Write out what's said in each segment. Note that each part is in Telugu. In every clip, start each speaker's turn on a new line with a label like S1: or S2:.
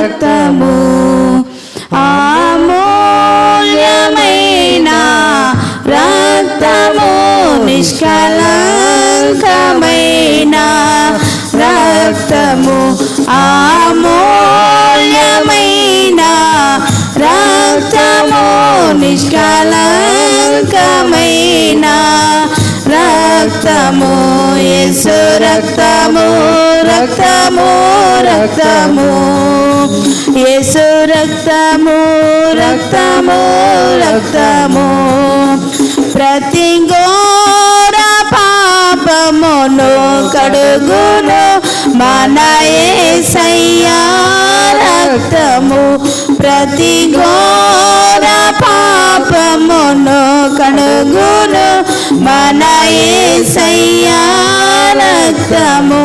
S1: రక్తము అమూల్యమైన రక్తము నిష్కలంకమైన రక్తము అమూల్యమైన రక్తము నిష్కలంకమైన రక్తము యేసు రక్తము రక్తము రక్తము యేసు రక్తము రక్తము రక్తము ప్రతి ఘోర పాపమును కడుగును మన యేసయ్యా రక్తము ప్రతి ఘోర పాపమును కడుగును మన యేసయ్యా రక్తము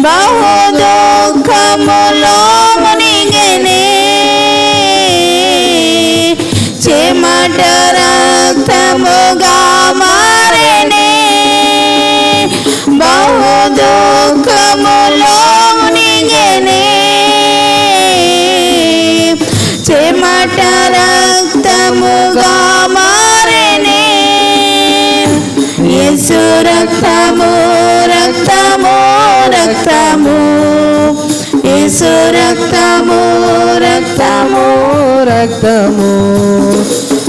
S1: బహు దుఃఖములో మునిగెనే చెమట రక్తముగా మారెనే బహు దుఃఖములో మునిగెనే చెమట రక్తముగా మారెనే యేసు రక్తము రక్తము రక్తము యేసు రక్తము రక్తము రక్తము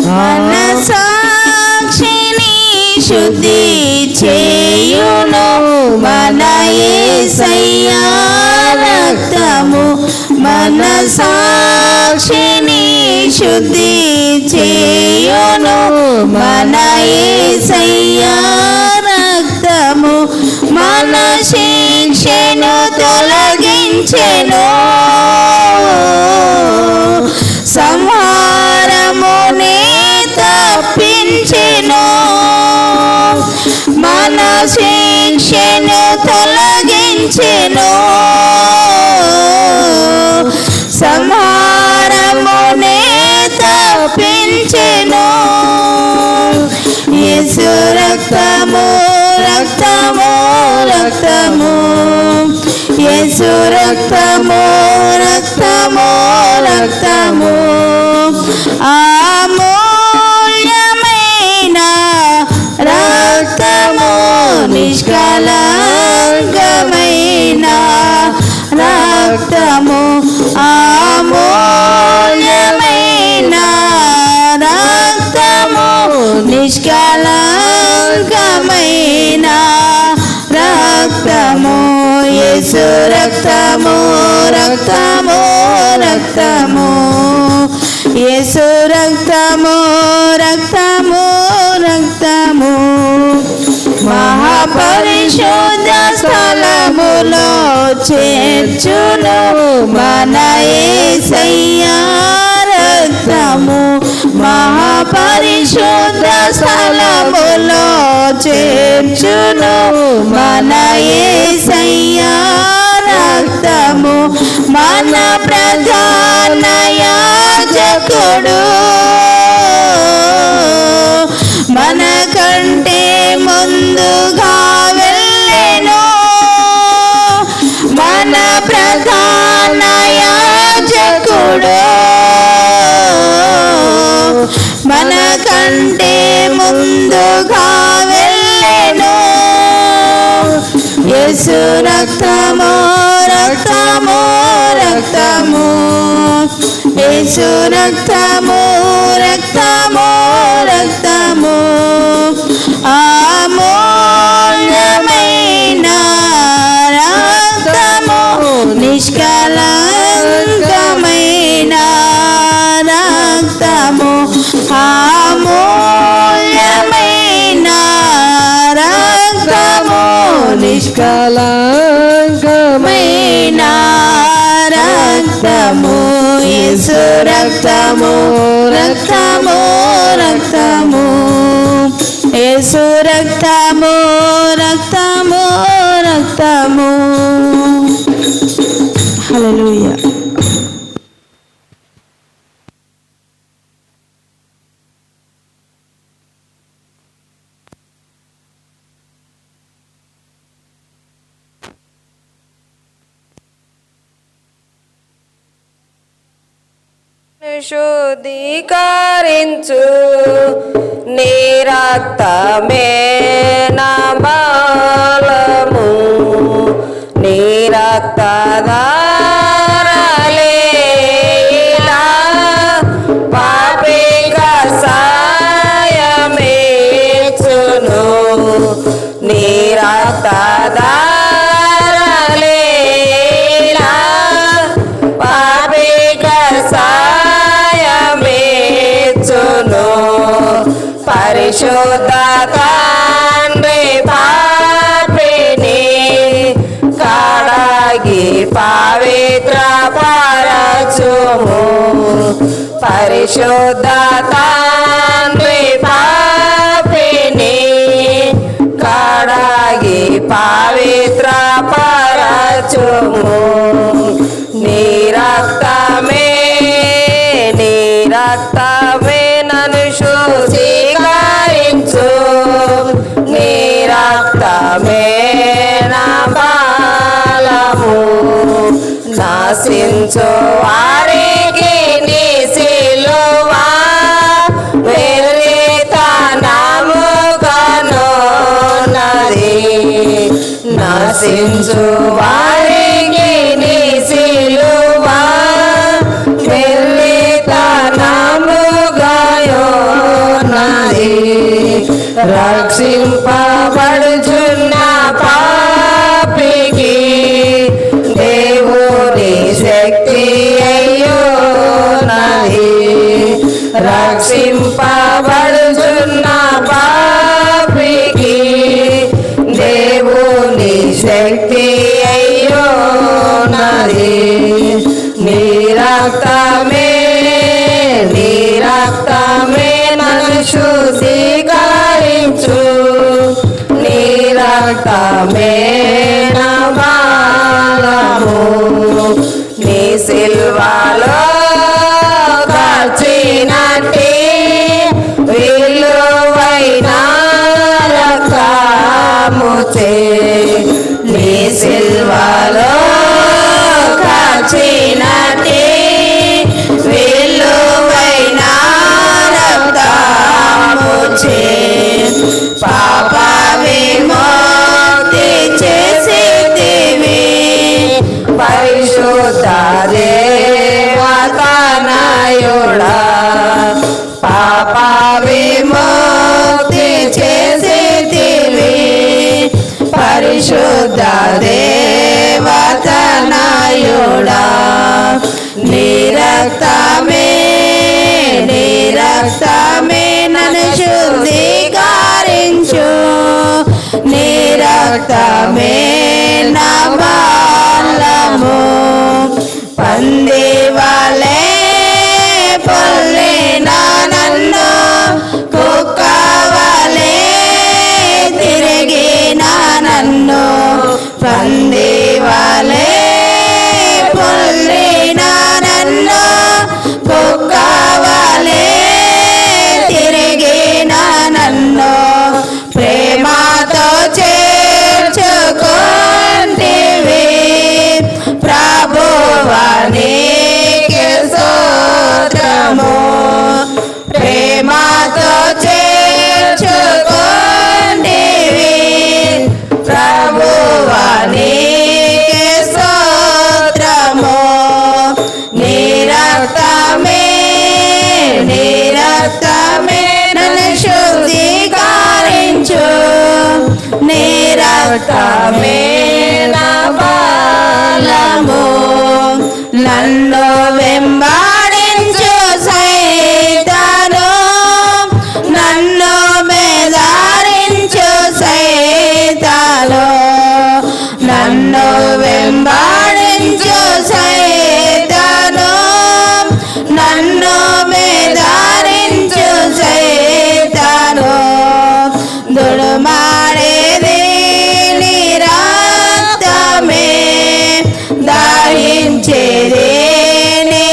S1: మన సాక్షిని శుద్ధి చేయును మన యేసయ్యా రక్తము మన సాక్షిని శుద్ధి చేయును మన యేసయ్యా రక్తము మన శిక్షను తొలగించెను సంహారమునే తప్పించెను మన శిక్షను తొలగించెను సంహారమునే తప్పించెను యేసు రక్తము రక్తము రక్తము యేసు రక్తము రక్తము రక్తము అమూల్యమైన రక్తము నిష్కలంకమైన రక్తము అమూల్యమైన రక్తము నిష్కలంకమైన రక్తము యేసు రక్తము రక్తము రక్తము యేసు రక్తము రక్తము రక్తము మహాపరిశుద్ధ స్థలములో చేర్చును మన యేసయ్యా రక్తము మహాపరిశుద్ధ స్థలములో చేర్చును మన యేసయ్యా రక్తము మన ప్రధాన యాజకుడు మన కంటే ముందుగా వెళ్ళెను మన ప్రధాన యాజకుడు మన కంటే ముందుగా వెళ్ళెను యేసు రక్తము రక్తము రక్తము యేసు రక్తము రక్తము రక్తము అమూల్యమైన రక్తము నిష్కలంకమైన రక్తము అమూల్యమైన రక్తము నిష్కలంకమైన రక్తము యేసు రక్తము రక్తము రక్తము యేసు రక్తము రక్తము రక్తము హల్లెలూయా.
S2: శుద్ధీకరించు నీ రక్తమే నా బలము, నీ రక్తధారలే ఇలా పాపి కషాయమేచును, నీ రక్తధారలే ఇలా పాపి కషాయమేచును. పరిశుద్ధ తండ్రి పాపిని కడగి పవిత్ర పరచుము, పరిశుద్ధ తండ్రి పాపిని కడగి పవిత్ర పరచుము. నీ రక్తమే నన్ను శుద్ధీకరించు, నీ రక్తమే నా బలము. నశించు వారికి నీ సిలువ వెర్రితనముగానున్నది, నశించు వారికి నీ సిలువ వెర్రితనముగానున్నది. రక్షింపబడుచున్న పాపికి దేవుని శక్తి అయ్యున్నది, రక్షింపబడుచున్న పాపికి దేవుని శక్తి అయ్యున్నది. నీ రక్తమే నన్ను శుద్ధీకరించు, నీ రక్తమే నా బలము. నీ సిల్వలో కార్చినట్టి విలువైన రక్తముచే, నీ సిల్వలో కార్చినట్టి విలువైన రక్తముచే పాప విముక్తి చేసితివి, పరిశుద్ధ దేవతనయుడా. పాప విముక్తి చేసితివి, పరిశుద్ధ దేవతనయుడా. నీ రక్తమే నన్ను శుద్ధీకరించు, నీ రక్తమే నా బలము. పంది వలె పొల్లిన నన్ను కుక్క వలె తిరిగిన నన్ను, పంది వలె పొల్లిన నన్ను కుక్క వలె తిరిగిన నన్ను ప్రేమతో చేర్చుకుంటివి, ప్రభువా నీకే స్తోత్రము. ప్రేమతో చేర్చుకుంటివి, ప్రభువా నీకే స్తోత్రము. నీ రక్తమే నన్ను శుద్ధీకరించు, నీ రక్తమే నా బలము. నన్ను వెంబడించు సైతాను, నన్ను బెదిరించు సైతాను, నన్ను వెంబడించు సైతాను, నన్ను బెదిరించు సైతాను. దుడుమాడేది నీ రక్తమే, దహించేది నీ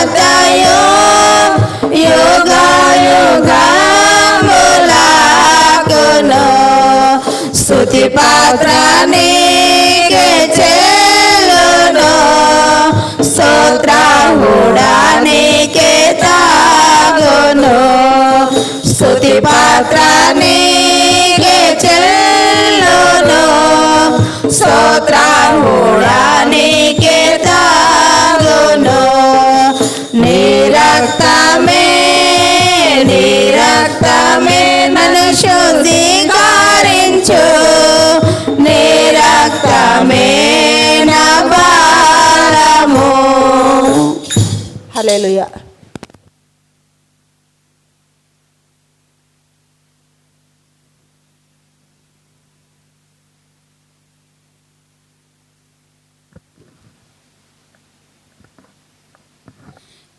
S2: సువార్తయు యుగ యుగములకును స్తుతి పాత్ర నీకే చెల్లును స్తోత్రముడా నీకే తాగును స్తుతి పాత్ర నీకే చెల్లును స్తోత్రముడా నీకే తాగును నీ రక్తమే నన్ను శుద్ధీకరించు నీ రక్తమే నా బలము. హల్లెలూయా.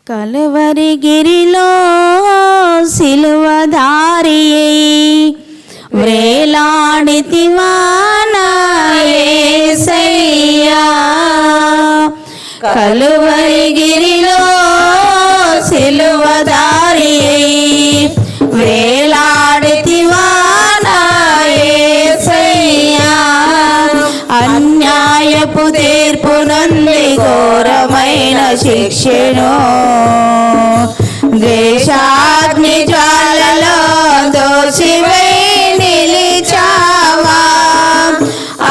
S1: కలువరి గిరిలో సిలువధారి వ్రేలాడితివా నా యేసయ్యా కలువరి గిరిలో సిలువధారి వ్రేలాడితివా నా యేసయ్యా అన్యాయపు తీర్పు నుండి ఘోరమైన శిక్షను ద్వేషాగ్ని జ్వాలలో దోషివై నిలిచావా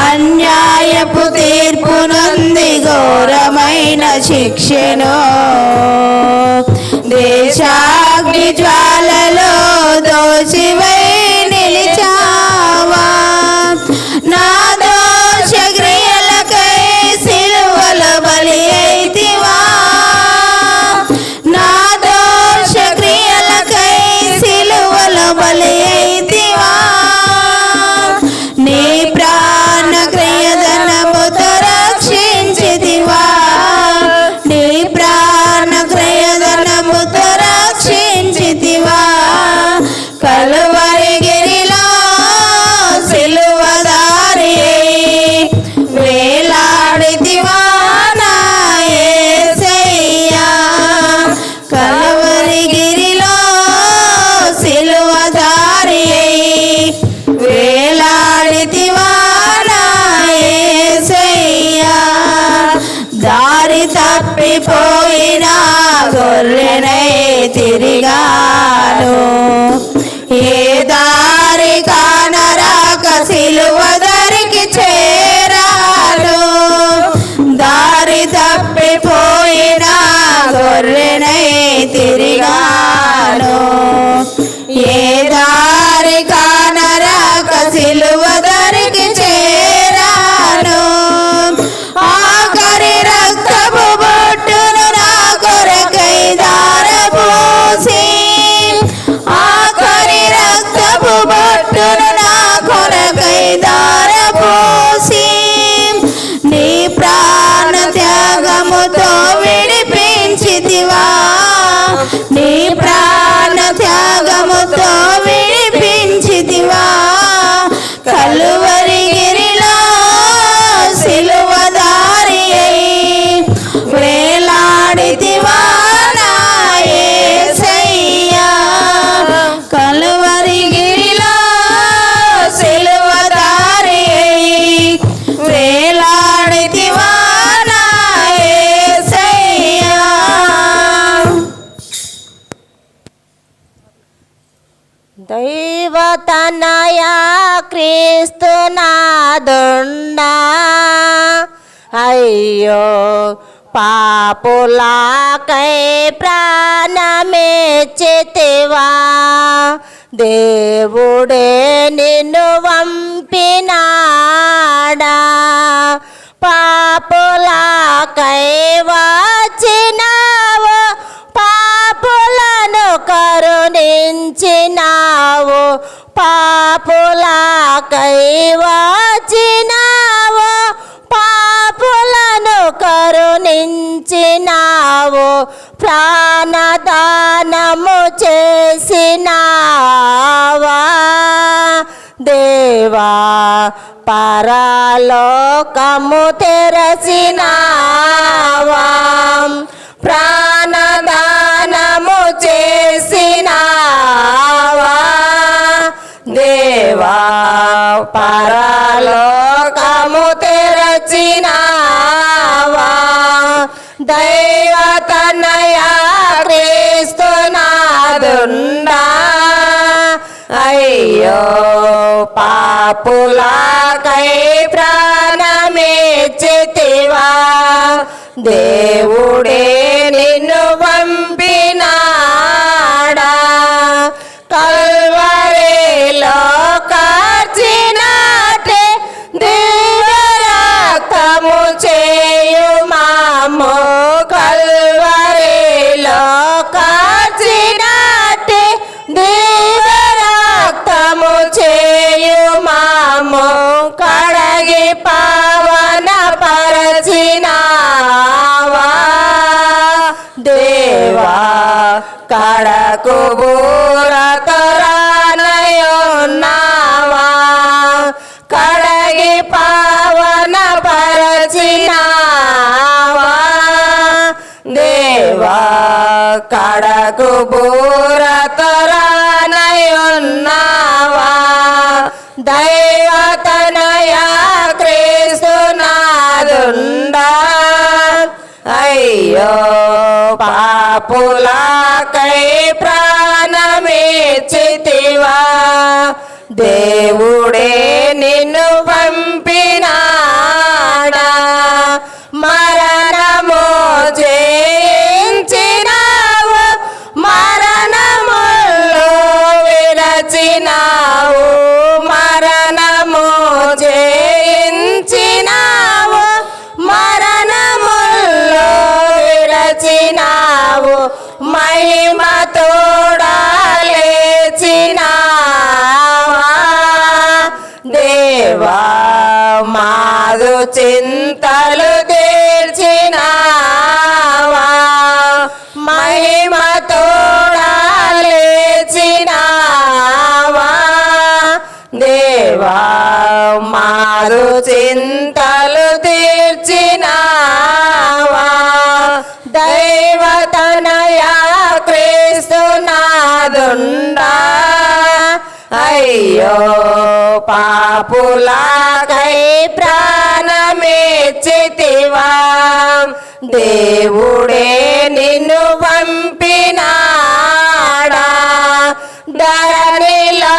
S1: అన్యాయపు తీర్పు నుండి ఘోరమైన శిక్షను ద్వేషాగ్ని జ్వాలలో దోషివై నిలిచావా నా దోష క్రియలకై సిలువలో బలి అయితివా నా దోష క్రియలకై సిలువలో బలి అయితివా నీ ప్రాణ క్రయధనముతో రక్షించితివా నీ ప్రాణ క్రయధనముతో రక్షించితివా కలువరి గిరిలో సిలువధారి వేలాడితివా నా యేసయ్యా కలువరి గిరిలో సిలువధారి వేలాడితివా నా యేసయ్యా దారి తప్పిపోయిన గొర్రెనై తిరిగాను ఏ దారి కానరాక సిలువ దరికి చేరాను దారి తప్పిపోయిన గొర్రెనై తిరిగాను ఏ దారి కానరాక సిలువ దరికి చేరాను ఆఖరి రక్తపు బొట్టును నా కొరకై దారపోసి ఆఖరి రక్తపు బొట్టును నా కొరకై దారపోసి నీ ప్రాణ త్యాగముతో విడిపించితివా నీ ప్రాణ త్యాగముతో విడిపించితివా కలువరి గిరిలో సిలువధారి వేలాడితివా నా యేసయ్యా కలువరి గిరిలో సిలువధారి వేలాడితివా నా యేసయ్యా
S2: దైవతనయా క్రీస్తునాదుండా అయ్యో పాపులాకై ప్రాణమిచ్చితివా దేవుడే నిన్ను వంపినాడా పాపులాకై వచ్చినావు పాపులను కరుణించినావు పాపులాకై వచ్చినావు పాపులను కరుణించినావు ప్రాణదానము చేసినావా దేవా పరలోకము తెరచినావా ప్రాణదానము
S1: పరలోకము తెరచినావా దైవతనయ క్రీస్తునాదుండా అయ్యో పాపులకై ప్రాణమిచ్చితివా దేవుడే నిన్ను పంపినాడా కల్వరిలో కార్చినాటే దివ్య రక్తము చేయుమాము కల్వరిలో కార్చినాటే దివ్య రక్తము చేయుమాము కడగి పావన పరచినావా దేవా కడకు బూరతరానయున్నావా కడగి పావన పరచినావా దేవా కడకు బూరతరానయున్నావా దైవతనయ క్రీస్తునాదుండా అయ్యో పాపులకై ప్రాణమిచ్చితివా దేవుడే నిన్ను పంపినాడా మరణము జయించినావు మరణములో విరచినావు మరణము జయించినావు మరణములో విరచినావు మహిమ తోడలేచినావా దేవా మాదు చింతలు తీర్చినావా మహిమ తోడలేచినావా దేవా మాదు చింతలు తీర్చినావా దైవతనయ క్రీస్తునాదుండా అయ్యో పాపులకై ప్రాణమిచ్చితివా దేవుడే నిన్ను పంపినాడా ధరణిలో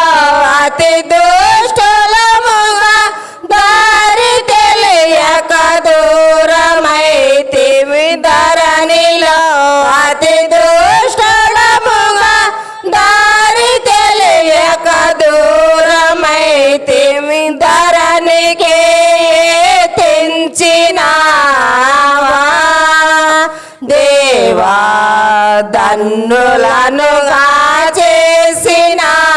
S1: అతి దుష్టులముగా దారి తెలియక దూరమైతివి ధరణిలో అతి దుష్టులముగా దారి తెలియక దూరమైతివి ధరణికే తెంచినావా దేవా దన్నులనుగా చేసినావా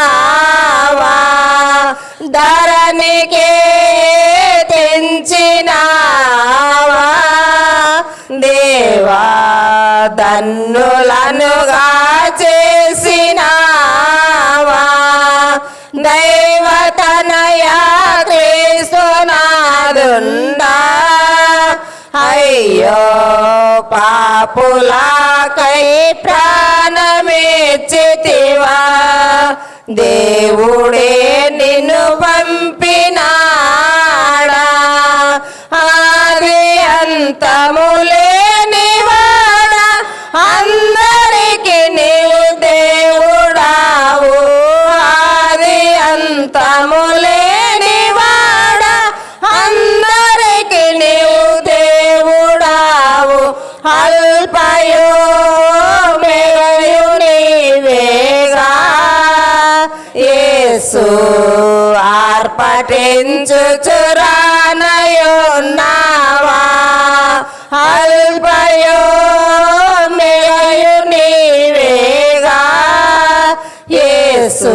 S1: ధరణికే తెంచినావా దేవా దన్నులనుగా చేసినావా దైవతనయ క్రీస్తునాదుండా అయ్యో పాపులకై ప్రాణమిచ్చితివా దేవుడే నిన్ను పంపినాడా ఆది అంతములేనివాడా అందరికి నీవు దేవుడావు ఆది అంతములేనివాడా అందరికి నీవు దేవుడావు అల్పయో మెగయు నీవేగా యేసు ఆర్పటించుచురానయున్నావా అల్పయో మెగయు నీవేగా యేసు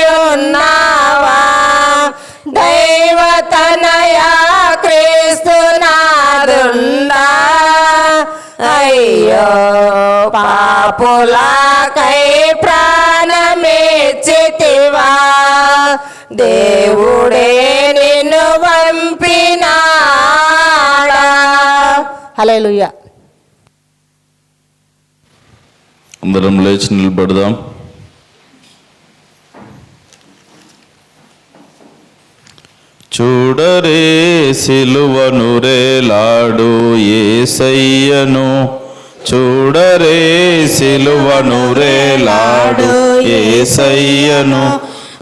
S1: ఆర్పటించుచురానయున్నావా దైవతనయ క్రీస్తునాదుండా అయ్యో పాపులకై ప్రాణమిచ్చితివా దేవుడే నిన్ను పంపినాడా
S2: హల్లెలూయా.
S3: అందరం లేచి నిలబడదాం. చూడరే సిలువను రేలాడు యేసయ్యను, చూడరే సిలువను రేలాడు యేసయ్యను.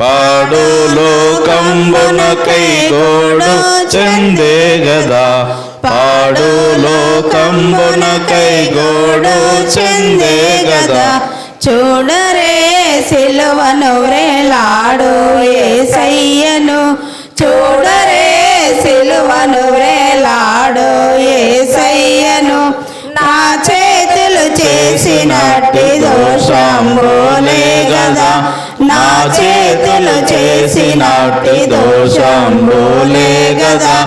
S3: పాడు లోకంబునకై గోడు చెందే గదా, పాడు లోకంబునకై గోడు చెందే గదా.
S1: చూడరే సిలువను వ్రేలాడు యేసయ్యను, చూడరే సిలువను వ్రేలాడు యేసయ్యను. నా చేతులు చేసినట్టి దోషంబులే గదా, నా చేతులు చేసినట్టి దోషంబులే గదా.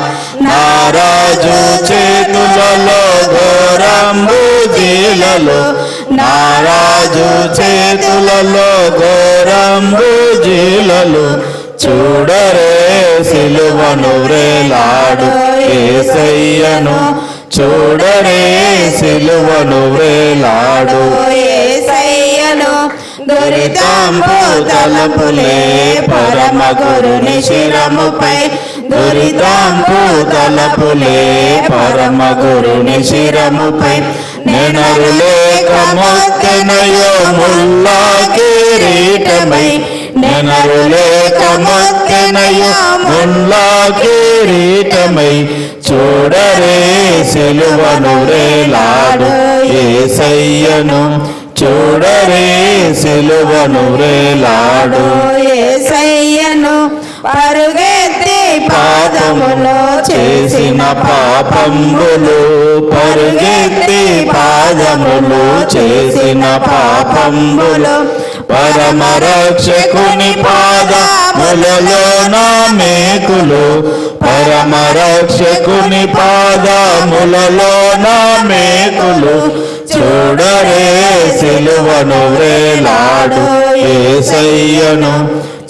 S3: నా రాజు చేతులలో ఘోరంబు జీలలు, నా రాజు చేతులలో ఘోరంబు జీలలు. చూడరే సిలువను వ్రేలాడు యేసయ్యను, చూడరే సిలువను వ్రేలాడు
S1: యేసయ్యను. దురితంబు తలపులే పరమ గురుని శిరముపై, దురితంబు తలపులే పరమ గురుని శిరముపై.
S3: నెనరు లేక మొక్కెనయో ముల్లా కిరీటమై, నెనరు లేక మొక్కెనయో ముల్లా కిరీటమై. చూడరే సిలువను వ్రేలాడు యేసయ్యను, చూడరే సిలువను వ్రేలాడు
S1: యేసయ్యను. పరుగెత్తి పాదములో
S3: చేసిన పాపంబులు, పరుగెత్తి పాదములు చేసిన పాపంబులు. పరమ రక్షకుని పాదములలో నా మేకులు, పరమ రక్షకుని పాదములలో నా మేకులు. చూడరే సిలువను వ్రేలాడు యేసయ్యను,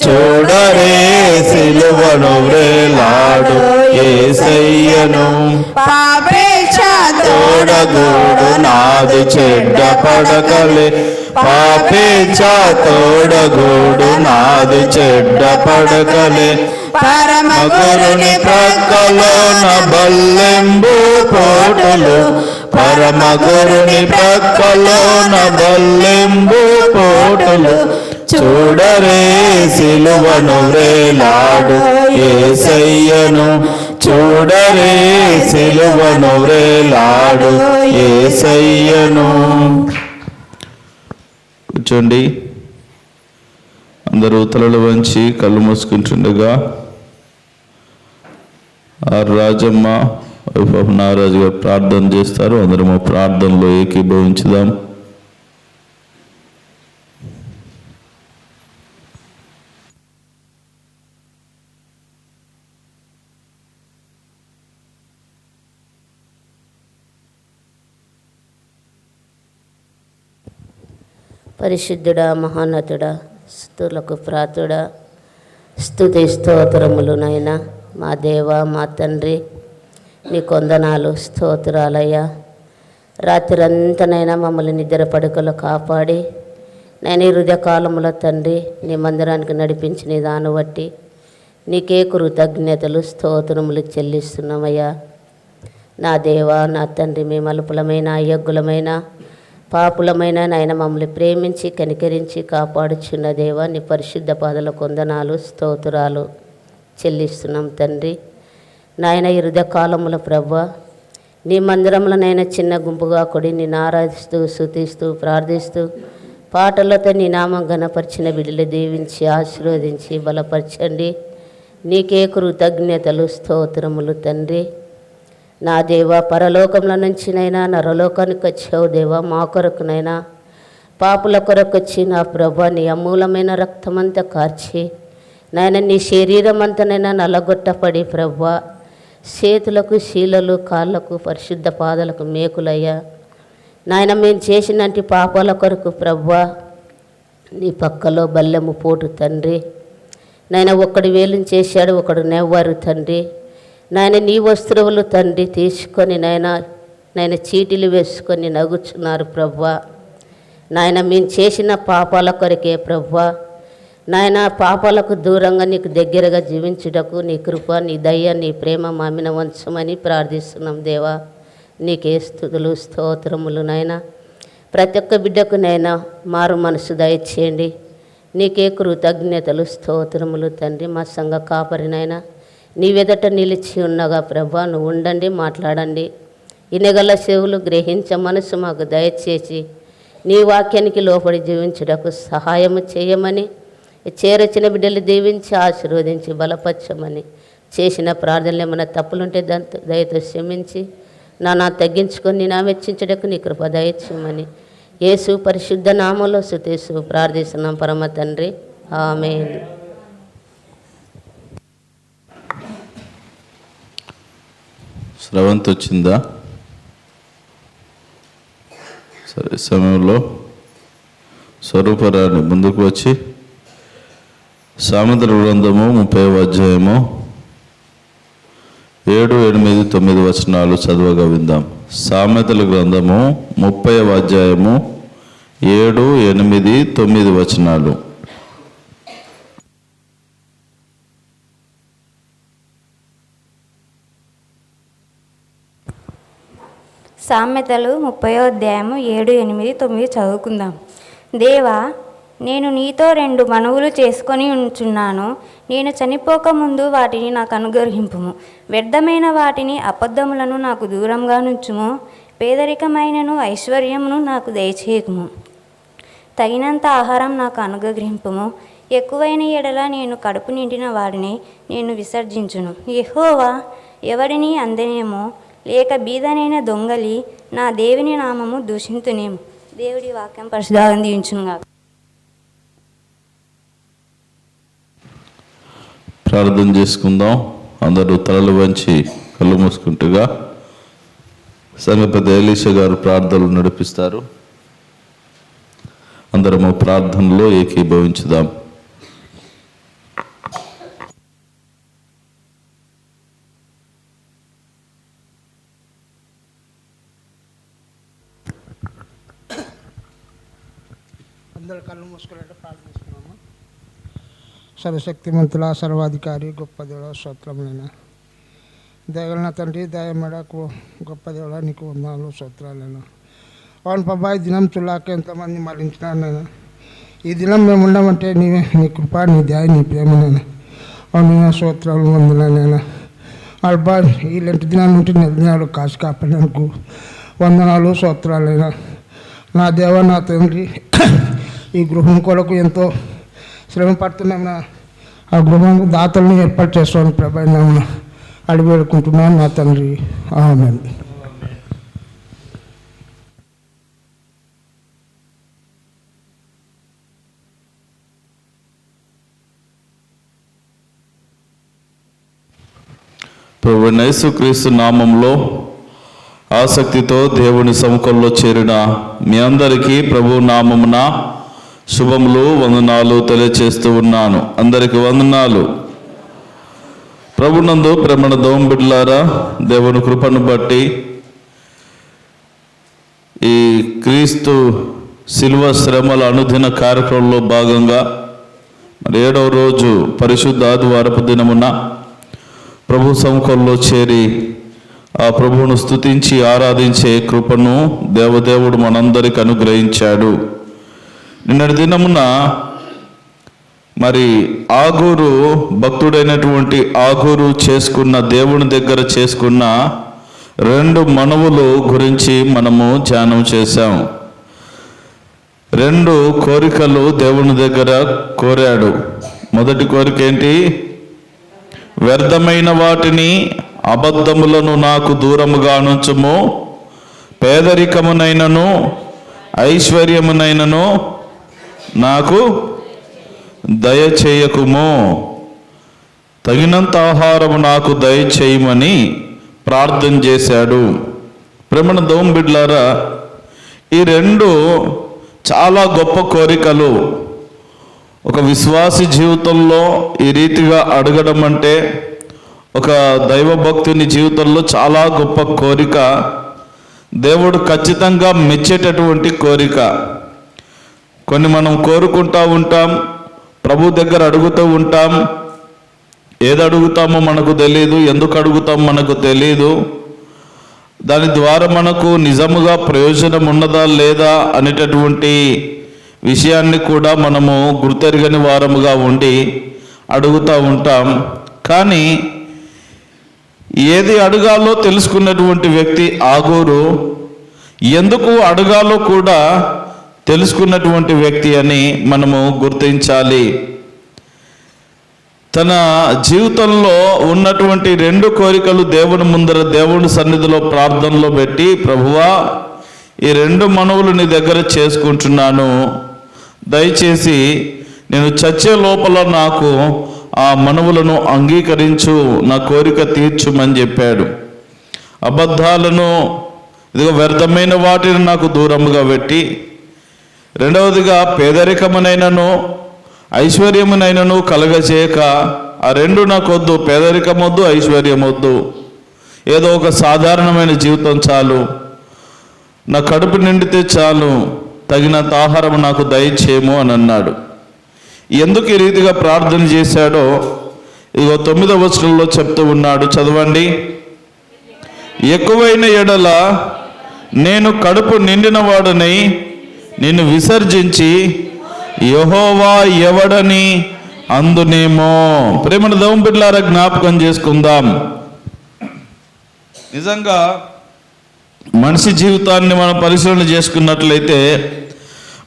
S3: చూడరే సిలువను వ్రేలాడు యేసయ్యను.
S1: పాపేక్ష
S3: తోడగూడు నాది చెడ్డ పడకలే, పాపేక్ష తోడగూడు నాది చెడ్డ పడకలే.
S1: పరమ
S3: గురుని ప్రక్కలోన బల్లెంబు పోటులు, పరమ గురుని ప్రక్కలోన బల్లెంబు పోటులు. చూడరే సిలువను వ్రేలాడు యేసయ్యను, చూడరే సిలువను వ్రేలాడు యేసయ్యను. కూర్చోండి. అందరూ తలలు వంచి కళ్ళు మూసుకుంటుండగా రాజమ్మ వైఫ్ ఆఫ్ నాగరాజు గారు ప్రార్థన చేస్తారు. అందరము ప్రార్థనలో ఏకీభవించుదాం.
S2: పరిశుద్ధుడా, మహోన్నతుడా, స్తుతులకు ప్రాతుడా, స్తుతి స్తోత్రములు నాయనా. మా దేవ, మా తండ్రి, నీ కొందనాలు, స్తోత్రాలయ్యా. రాత్రంతనైనా మమ్మల్ని నిద్ర పడుకలో కాపాడి నేను ఈ హృదయకాలంలో తండ్రి నీ మందిరానికి నడిపించిన దాన్ని బట్టి నీకే కృతజ్ఞతలు స్తోత్రములు చెల్లిస్తున్నామయ్యా. నా దేవ, నా తండ్రి, మీ మలుపులమైన అయోగ్యులమైన పాపులమైన నాయన మమ్మల్ని ప్రేమించి కనికరించి కాపాడుచున్న దేవా, నీ పరిశుద్ధ పాదల కొందనాలు స్తోత్రాలు చెల్లిస్తున్నాం తండ్రి. నాయన ఈ హృదయకాలముల ప్రభువా, నీ మందిరంలోనైనా చిన్న గుంపుగా కొడి నేను ఆరాధిస్తూ స్తుతిస్తూ ప్రార్థిస్తూ పాటలతో నీ నామం ఘనపరిచిన బిడ్డలు దీవించి ఆశీర్వదించి బలపరచండి. నీకే కృతజ్ఞతలు స్తోత్రములు తండ్రి. నా దేవా, పరలోకంలో నుంచినైనా నరలోకానికి వచ్చావు దేవా, మా కొరకునైనా పాపుల కొరకు వచ్చి నా ప్రభా నీ అమూలమైన రక్తమంతా కార్చి నాయన నీ శరీరం అంతనైనా నల్లగొట్టపడి ప్రభా చేతులకు శీలలు, కాళ్ళకు పరిశుద్ధ పాదాలకు మేకులయ్యా నాయన మేము చేసినట్టి పాపాల కొరకు ప్రభా నీ పక్కలో బల్లెము పోటు తండ్రి. నాయన ఒకడు వేలుని చేశాడు, ఒకడు నెవ్వారు తండ్రి. నాయన నీ వస్త్రములు తండ్రి తీసుకొని నాయన చీటీలు వేసుకొని నవ్వుచున్నారు ప్రభా. నాయన మేము చేసిన పాపాల కొరకే ప్రభా నాయన పాపాలకు దూరంగా నీకు దగ్గరగా జీవించుటకు నీ కృప, నీ దయ, నీ ప్రేమ మా మీద వంచమని ప్రార్థిస్తున్నాం దేవా. నీకే స్తుతులు స్తోత్రములు నాయన. ప్రతి ఒక్క బిడ్డకు నైనా మారు మనసు దయచేయండి. నీకే కృతజ్ఞతలు స్తోత్రములు తండ్రి. మా సంఘ కాపరినైనా నీ వెదట నిలిచి ఉన్నగా ప్రభా నువ్వు ఉండండి, మాట్లాడండి. ఇనగల చెవులు గ్రహించ మనసు మాకు దయచేసి నీ వాక్యానికి లోపడి జీవించుటకు సహాయము చేయమని, చేరచిన బిడ్డలు దీవించి ఆశీర్వదించి బలపరచమని, చేసిన ప్రార్థనలు ఏమైనా తప్పులుంటే దయతో క్షమించి నా తగ్గించుకొని నా మెచ్చించడకు నీ కృప దయచేయమని యేసు పరిశుద్ధ నామంలో స్తుతిస్తూ ప్రార్థిస్తున్నాం పరమ తండ్రి, ఆమేన్.
S3: స్రవంతి వచ్చిందా? సరే, సమయంలో స్వరూపరాన్ని ముందుకు వచ్చి సామెతల గ్రంథము 30వ అధ్యాయము 7, 8, 9 వచనాలు చదవగా విందాం. సామెతల గ్రంథము 30వ అధ్యాయము 7, 8, 9 వచనాలు.
S4: సామెతలు 30వ అధ్యాయము 7, 8, 9 చదువుకుందాం. దేవా, నేను నీతో 2 మనవులు చేసుకొని ఉంచున్నాను. నేను చనిపోకముందు వాటిని నాకు అనుగ్రహింపుము. వ్యర్థమైన వాటిని, అబద్ధములను నాకు దూరంగా నుంచుము. పేదరికమైనను ఐశ్వర్యమును నాకు దయచేయకుము. తగినంత ఆహారం నాకు అనుగ్రహింపుము. ఎక్కువైన ఎడల నేను కడుపు నిండిన వాడిని నేను విసర్జించును. యెహోవా ఎవడిని అందనేమో, లేక బీదనైన దొంగలి నా దేవుని నామము దూషింతునేమో. దేవుడి వాక్యం పరిశుద్ధంగా దీవించునుగా.
S3: ప్రార్థన చేసుకుందాం. అందరూ తలలు వంచి కళ్ళు మూసుకుంటుగా సంఘ పెద్ద ఎలీషా గారు ప్రార్థనలు నడిపిస్తారు. అందరము ప్రార్థనలో ఏకీభవించుదాం.
S5: అందరు కళ్ళు మూసుకున్నట్టు ప్రార్థిస్తున్నాము. సర్వశక్తిమంతుల సర్వాధికారి గొప్ప దేవుడ స్తోత్రములైన దయగలన తండ్రి, దయమడకు గొప్ప దేవుడ నీకు వందనాలు స్తోత్రాలైనా. అవును ప్రభా, ఈ దినం చుల్లాక ఎంతమంది మరణించినారైనా ఈ దినం మేము ఉండమంటే నీవే, నీ కృప, నీ దయ, నీ ప్రేమనైనా. అవును స్తోత్రాలు వందనాలైనా. అల్బా ఈ 2 దినాల నుండి 4 దినాలు కాసి కాపాడడానికి వందనాలు స్తోత్రాలైనా. నా దేవ, నా తండ్రి, ఈ గృహం కొరకు ఎంతో శ్రమ పడుతున్నాం. ఆ గృహం దాతలను ఏర్పాటు చేస్తాను ప్రభావం అడిగి వేడుకుంటున్నాను నా తండ్రి, ఆమేన్.
S3: ప్రభువైన యేసుక్రీస్తు నామంలో ఆసక్తితో దేవుని సముఖంలో చేరిన మీ అందరికీ ప్రభు నామమున శుభములు, వందనాలు తెలియచేస్తూ ఉన్నాను. అందరికీ వందనాలు. ప్రభునందు ప్రేమణ దోంబిడ్లారా, దేవుని కృపను బట్టి ఈ క్రీస్తు శిలువ శ్రమల అనుదిన కార్యక్రమంలో భాగంగా 7వ రోజు పరిశుద్ధ ఆదివారపు దినమున ప్రభు సముఖంలో చేరి ఆ ప్రభువును స్తుతించి ఆరాధించే కృపను దేవదేవుడు మనందరికి అనుగ్రహించాడు. నిన్నటి దినమున మరి ఆగూరు భక్తుడైనటువంటి ఆగూరు చేసుకున్న, దేవుని దగ్గర చేసుకున్న 2 మనవులు గురించి మనము ధ్యానం చేశాం. 2 కోరికలు దేవుని దగ్గర కోరాడు. మొదటి కోరిక ఏంటి? వ్యర్థమైన వాటిని, అబద్ధములను నాకు దూరముగా నుంచుము. పేదరికమునైనను ఐశ్వర్యమునైనను నాకు దయచేయకుము. తగినంత ఆహారము నాకు దయచేయమని ప్రార్థన చేశాడు. ప్రేమణ దోంబిడ్లారా, ఈ 2 చాలా గొప్ప కోరికలు. ఒక విశ్వాసి జీవితంలో ఈ రీతిగా అడగడం అంటే ఒక దైవభక్తుని జీవితంలో చాలా గొప్ప కోరిక. దేవుడు ఖచ్చితంగా మెచ్చేటటువంటి కోరిక. కొన్ని మనం కోరుకుంటూ ఉంటాం, ప్రభు దగ్గర అడుగుతూ ఉంటాం. ఏది అడుగుతామో మనకు తెలియదు, ఎందుకు అడుగుతామో మనకు తెలియదు. దాని ద్వారా మనకు నిజముగా ప్రయోజనం ఉన్నదా లేదా అనేటటువంటి విషయాన్ని కూడా మనము గుర్తెరగని వారముగా ఉండి అడుగుతూ ఉంటాం. కానీ ఏది అడగాలో తెలుసుకున్నటువంటి వ్యక్తి ఆగూరు, ఎందుకు అడగాలో కూడా తెలుసుకున్నటువంటి వ్యక్తి అని మనము గుర్తించాలి. తన జీవితంలో ఉన్నటువంటి 2 కోరికలు దేవుని ముందర దేవుని సన్నిధిలో ప్రార్థనలో పెట్టి, ప్రభువా ఈ 2 మనవులు నీ దగ్గర చేసుకుంటున్నాను, దయచేసి నేను చచ్చే లోపల నాకు ఆ మనవులను అంగీకరించు, నా కోరిక తీర్చుమని చెప్పాడు. అబద్ధాలను, ఇదిగో వ్యర్థమైన వాటిని నాకు దూరముగా పెట్టి, రెండవదిగా పేదరికమునైనను ఐశ్వర్యమునైనను కలగచేయక, ఆ 2 నాకొద్దు, పేదరికం వద్దు, ఐశ్వర్యం వద్దు, ఏదో ఒక సాధారణమైన జీవితం చాలు, నా కడుపు నిండితే చాలు, తగినంత ఆహారం నాకు దయచేయము అని అన్నాడు. ఎందుకు ఈ రీతిగా ప్రార్థన చేశాడో ఇగో 9వ వచనంలో చెప్తూ ఉన్నాడు, చదవండి. ఎక్కువైన ఎడల నేను కడుపు నిండిన వాడనై నిన్ను విసర్జించి యెహోవా ఎవడని అందునేమో. ప్రేమను దేవుని బిడ్డలారా జ్ఞాపకం చేసుకుందాం. నిజంగా మనిషి జీవితాన్ని మనం పరిశీలన చేసుకున్నట్లయితే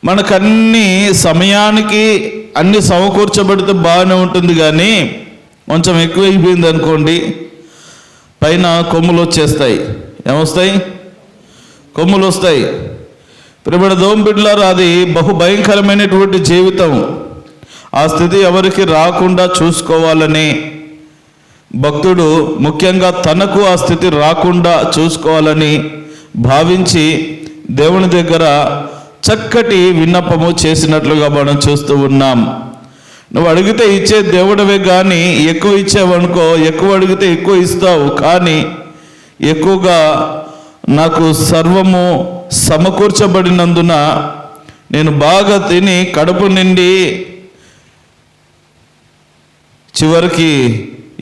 S3: మనకన్నీ సమయానికి అన్ని సమకూర్చబడితే బాగానే ఉంటుంది, కానీ కొంచెం ఎక్కువ అయిపోయింది అనుకోండి, పైన కొమ్ములు వచ్చేస్తాయి. ఏమొస్తాయి? కొమ్ములు వస్తాయి. ప్రియమైన దేవుని బిడ్డలారా, అది బహు భయంకరమైనటువంటి జీవితం. ఆ స్థితి ఎవరికి రాకుండా చూసుకోవాలని భక్తుడు ముఖ్యంగా తనకు ఆ స్థితి రాకుండా చూసుకోవాలని భావించి దేవుని దగ్గర చక్కటి విన్నపము చేసినట్లుగా మనం చూస్తూ ఉన్నాం. నువ్వు అడిగితే ఇచ్చే దేవుడవే, కానీ ఎక్కువ ఇచ్చావనుకో, ఎక్కువ అడిగితే ఎక్కువ ఇస్తావు, కానీ ఎక్కువగా నాకు సర్వము సమకూర్చబడినందున నేను బాగా తిని కడుపు నిండి చివరికి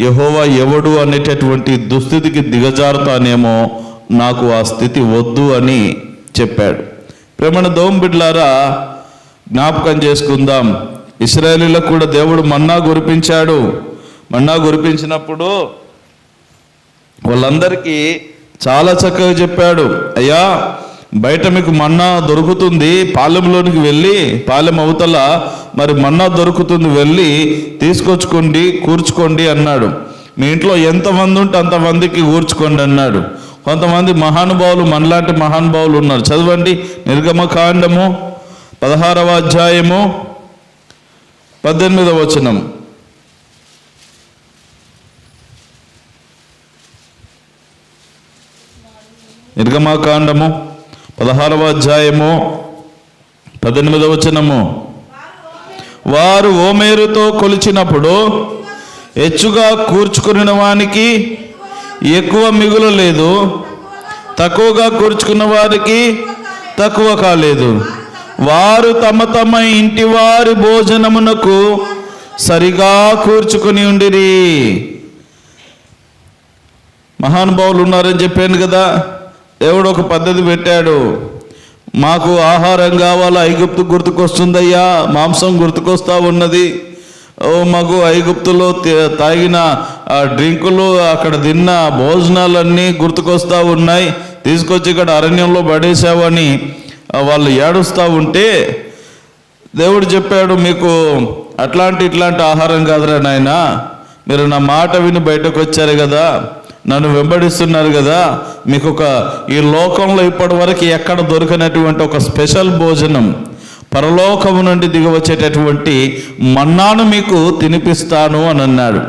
S3: యెహోవా ఎవడు అనేటటువంటి దుస్థితికి దిగజారుతానేమో, నాకు ఆ స్థితి వద్దు అని చెప్పాడు. ప్రేమణ దేవుని బిడ్డలారా, జ్ఞాపకం చేసుకుందాం. ఇశ్రాయేలీలకు కూడా దేవుడు మన్నా కురిపించాడు. మన్నా కురిపించినప్పుడు వాళ్ళందరికీ చాలా చక్కగా చెప్పాడు, అయ్యా బయట మీకు మన్నా దొరుకుతుంది, పాలెంలోనికి వెళ్ళి, పాలెం అవతల మరి మన్నా దొరుకుతుంది, వెళ్ళి తీసుకొచ్చుకోండి, కూర్చుకోండి అన్నాడు. మీ ఇంట్లో ఎంతమంది ఉంటే అంతమందికి కూర్చుకోండి అన్నాడు. కొంతమంది మహానుభావులు, మనలాంటి మహానుభావులు ఉన్నారు. చదవండి, నిర్గమకాండము 16వ అధ్యాయము 18వ వచనం. నిర్గమకాండము 16వ అధ్యాయము 18వ వచనము. వారు ఓమేరుతో కొలిచినప్పుడు హెచ్చుగా కూర్చుకున్న వానికి ఎక్కువ మిగులలేదు, తక్కువగా కూర్చుకున్న వారికి తక్కువ కాలేదు. వారు తమ తమ ఇంటి వారి భోజనమునకు సరిగా కూర్చుకుని ఉండిరి. మహానుభావులు ఉన్నారని చెప్పాను కదా. దేవుడు ఒక పద్ధతి పెట్టాడు. మాకు ఆహారం కావాలా, ఐగుప్తు గుర్తుకొస్తుందయ్యా, మాంసం గుర్తుకొస్తా ఉన్నది, మాకు ఐగుప్తులో తాగిన డ్రింకులు, అక్కడ తిన్న భోజనాలన్నీ గుర్తుకొస్తూ ఉన్నాయి, తీసుకొచ్చి ఇక్కడ అరణ్యంలో పడేసావని వాళ్ళు ఏడుస్తూ ఉంటే దేవుడు చెప్పాడు, మీకు ఇట్లాంటి ఆహారం కాదురా నాయనా, మీరు నా మాట విని బయటకు వచ్చారు కదా, నన్ను వెంబడిస్తున్నారు కదా, మీకు ఈ లోకంలో ఇప్పటి వరకు ఎక్కడ దొరికినటువంటి ఒక స్పెషల్ భోజనం, పరలోకము నుండి దిగవచ్చేటటువంటి మన్నాను మీకు తినిపిస్తాను అని అన్నాడు.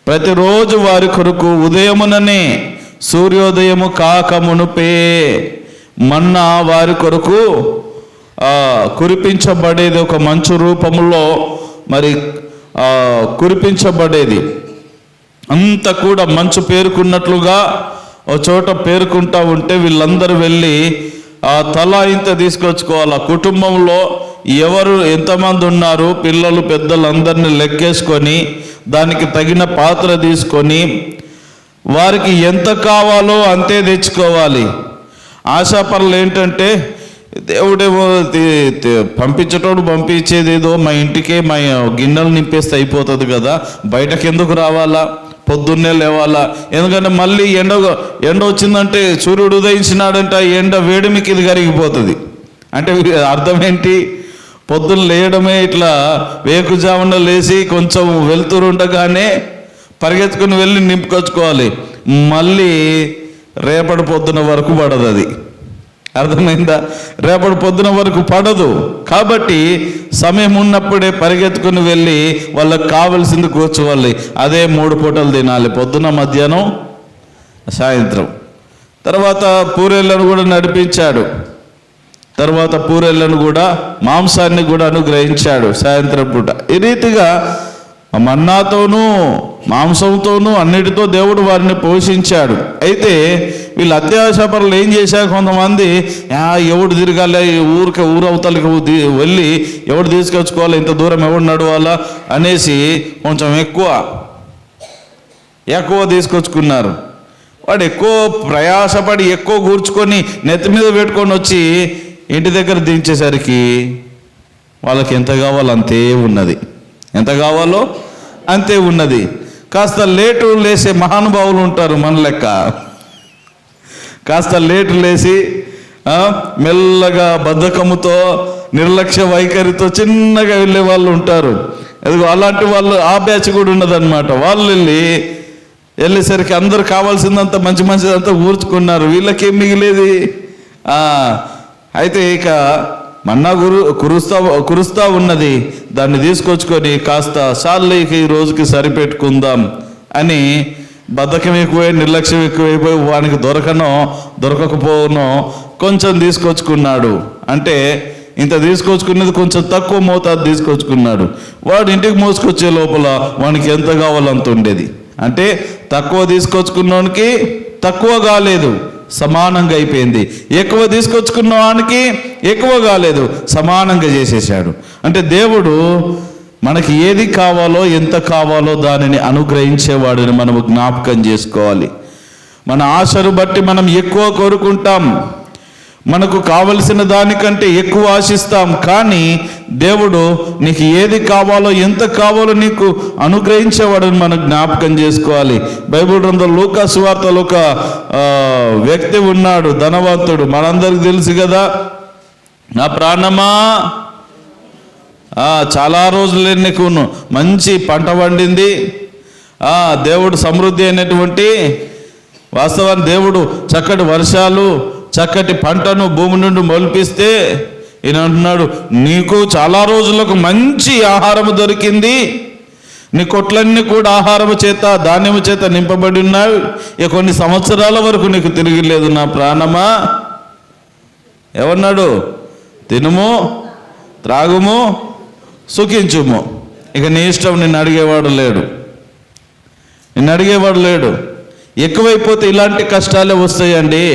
S3: ప్రతిరోజు వారి కొరకు ఉదయముననే సూర్యోదయము కాక మునుపే మన్నా వారి కొరకు కురిపించబడేది, ఒక మంచు రూపంలో మరి కురిపించబడేది. అంతా కూడా మంచు పేరుకున్నట్లుగా ఓ చోట పేరుకుంటా ఉంటే వీళ్ళందరూ వెళ్ళి తలా ఇంత తీసుకొచ్చుకోవాలి. కుటుంబంలో ఎవరు ఎంతమంది ఉన్నారు, పిల్లలు పెద్దలు అందరినీ లెక్కేసుకొని దానికి తగిన పాత్ర తీసుకొని వారికి ఎంత కావాలో అంతే తెచ్చుకోవాలి. ఆశాపరులు ఏంటంటే దేవుడేమో పంపించేటోడు పంపించేది ఏదో మా ఇంటికే మా గిన్నెలు నింపేస్తే అయిపోతుంది కదా, బయటకు ఎందుకు రావాలా, పొద్దున్నే లేవాలా, ఎందుకంటే మళ్ళీ ఎండ వచ్చిందంటే సూర్యుడు ఉదయించినాడంటే ఎండ వేడిమికి ఇది కరిగిపోతుంది. అంటే అర్థం ఏంటి, పొద్దున్న లేయడమే ఇట్లా వేకుజామున లేచి కొంచెం వెళ్తురు ఉండగానే పరిగెత్తుకుని వెళ్ళి నింపుకొచ్చుకోవాలి, మళ్ళీ రేపటి పొద్దున వరకు పడదు. అది అర్థమైందా? రేపటి పొద్దున వరకు పడదు. కాబట్టి సమయం ఉన్నప్పుడే పరిగెత్తుకుని వెళ్ళి వాళ్ళకి కావలసింది కూర్చోవాలి. అదే 3 పూటలు తినాలి, పొద్దున, మధ్యాహ్నం, సాయంత్రం. తర్వాత పూరేళ్ళను కూడా నడిపించాడు. తర్వాత పూరేళ్ళను కూడా మాంసాన్ని కూడా అనుగ్రహించాడు సాయంత్రం పూట. ఈ రీతిగా మన్నాతోనూ మాంసంతోనూ అన్నిటితో దేవుడు వారిని పోషించాడు. అయితే వీళ్ళు అత్యాశపరులు ఏం చేశారు, కొంతమంది ఎవడు తిరగాలి, ఊరవతలకి వెళ్ళి ఎవడు తీసుకొచ్చుకోవాలి, ఇంత దూరం ఎవడు నడవాలా అనేసి కొంచెం ఎక్కువ తీసుకొచ్చుకున్నారు. వాడు ఎక్కువ ప్రయాసపడి ఎక్కువ కూర్చుకొని నెత్తి మీద పెట్టుకొని వచ్చి ఇంటి దగ్గర దించేసరికి వాళ్ళకి ఎంత కావాలో అంతే ఉన్నది, ఎంత కావాలో అంతే ఉన్నది. కాస్త లేటు లేసే మహానుభావులు ఉంటారు మన లెక్క. కాస్త లేటు లేచి మెల్లగా బద్ధకముతో నిర్లక్ష్య వైఖరితో చిన్నగా వెళ్ళే వాళ్ళు ఉంటారు. ఎదుగు అలాంటి వాళ్ళు ఆ బ్యాచ్ కూడా ఉన్నదన్నమాట. వాళ్ళు వెళ్ళేసరికి అందరు కావాల్సిందంతా మంచిదంతా ఊర్చుకున్నారు, వీళ్ళకేం మిగిలేది. అయితే ఇక మన్నా కురుస్తా ఉన్నది, దాన్ని తీసుకొచ్చుకొని కాస్త సార్లేకి ఈ రోజుకి సరిపెట్టుకుందాం అని బద్ధకం ఎక్కువై నిర్లక్ష్యం ఎక్కువైపోయి వానికి దొరకకపోనో కొంచెం తీసుకొచ్చుకున్నాడు. అంటే ఇంత తీసుకొచ్చుకున్నది కొంచెం తక్కువ మోతాదు తీసుకొచ్చుకున్నాడు. వాడు ఇంటికి మోసుకొచ్చే లోపల వానికి ఎంత కావాలో అంత ఉండేది. అంటే తక్కువ తీసుకొచ్చుకున్నోనికి తక్కువ కాలేదు, సమానంగా అయిపోయింది. ఎక్కువ తీసుకొచ్చుకున్న వానికి ఎక్కువ కాలేదు, సమానంగా చేసేసాడు. అంటే దేవుడు మనకి ఏది కావాలో ఎంత కావాలో దానిని అనుగ్రహించేవాడిని మనము జ్ఞాపకం చేసుకోవాలి. మన ఆశను బట్టి మనం ఎక్కువ కోరుకుంటాం, మనకు కావలసిన దానికంటే ఎక్కువ ఆశిస్తాం. కానీ దేవుడు నీకు ఏది కావాలో ఎంత కావాలో నీకు అనుగ్రహించేవాడని మనం జ్ఞాపకం చేసుకోవాలి. బైబిల్ గ్రంథంలో లూకా సువార్తలో ఒక వ్యక్తి ఉన్నాడు, ధనవంతుడు, మనందరికి తెలుసు కదా. నా ప్రాణమా, చాలా రోజులు నీకు మంచి పంట పండింది, దేవుడు సమృద్ధి అయినటువంటి, వాస్తవాన్ని దేవుడు చక్కటి వర్షాలు చక్కటి పంటను భూమి నుండి మొలిపిస్తే ఈయన అంటున్నాడు, నీకు చాలా రోజులకు మంచి ఆహారము దొరికింది, నీ కొట్లన్నీ కూడా ఆహారము చేత ధాన్యము చేత నింపబడి ఉన్నాయి, ఇక కొన్ని సంవత్సరాల వరకు నీకు తిరిగిలేదు నా ప్రాణమా. ఏమన్నాడు? తినుము, త్రాగుము, సుఖించుము, ఇక నీ ఇష్టం. నిన్ను అడిగేవాడు లేడు. ఎక్కువైపోతే ఇలాంటి కష్టాలే వస్తాయండి.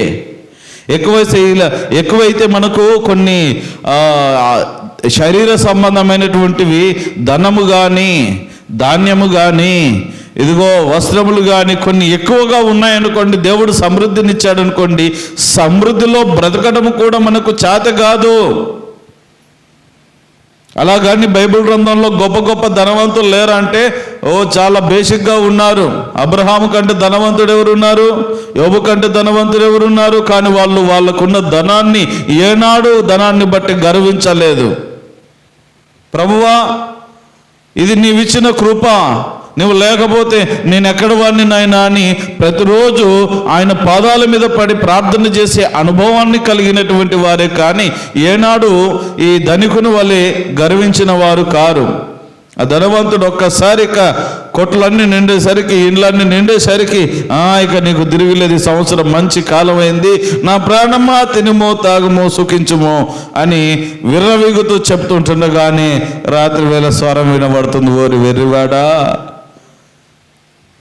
S3: ఎక్కువైతే మనకు కొన్ని శరీర సంబంధమైనటువంటివి, ధనము కానీ ధాన్యము కానీ ఇదిగో వస్త్రములు కానీ కొన్ని ఎక్కువగా ఉన్నాయనుకోండి, దేవుడు సమృద్ధినిచ్చాడు అనుకోండి, సమృద్ధిలో బ్రతకడం కూడా మనకు చేత కాదు. అలాగని బైబిల్ గ్రంథంలో గొప్ప గొప్ప ధనవంతులు లేరా అంటే చాలా బేసిక్గా ఉన్నారు. అబ్రహాము కంటే ధనవంతుడు ఎవరున్నారు? యోబు కంటే ధనవంతుడు ఎవరున్నారు? కానీ వాళ్ళకున్న ధనాన్ని ఏనాడు ధనాన్ని బట్టి గర్వించలేదు. ప్రభువా, ఇది నీవిచ్చిన కృప, నువ్వు లేకపోతే నేను ఎక్కడ వాడిని నాయనా అని ప్రతిరోజు ఆయన పాదాల మీద పడి ప్రార్థన చేసే అనుభవాన్ని కలిగినటువంటి వారే కానీ ఏనాడు ఈ ధనికుని వలె గర్వించిన వారు కారు. ఆ ధనవంతుడు ఒక్కసారి ఇక కొట్లన్నీ నిండేసరికి, ఇండ్లన్నీ నిండేసరికి ఇక నీకు తిరిగిలేదు, ఈ సంవత్సరం మంచి కాలం అయింది, నా ప్రాణమా తినుమో తాగుమో సుఖించుమో అని విర్రవీగుతూ చెప్తుంటుండగానే రాత్రి వేళ స్వరం వినబడుతుంది, ఓరి వెర్రివాడా,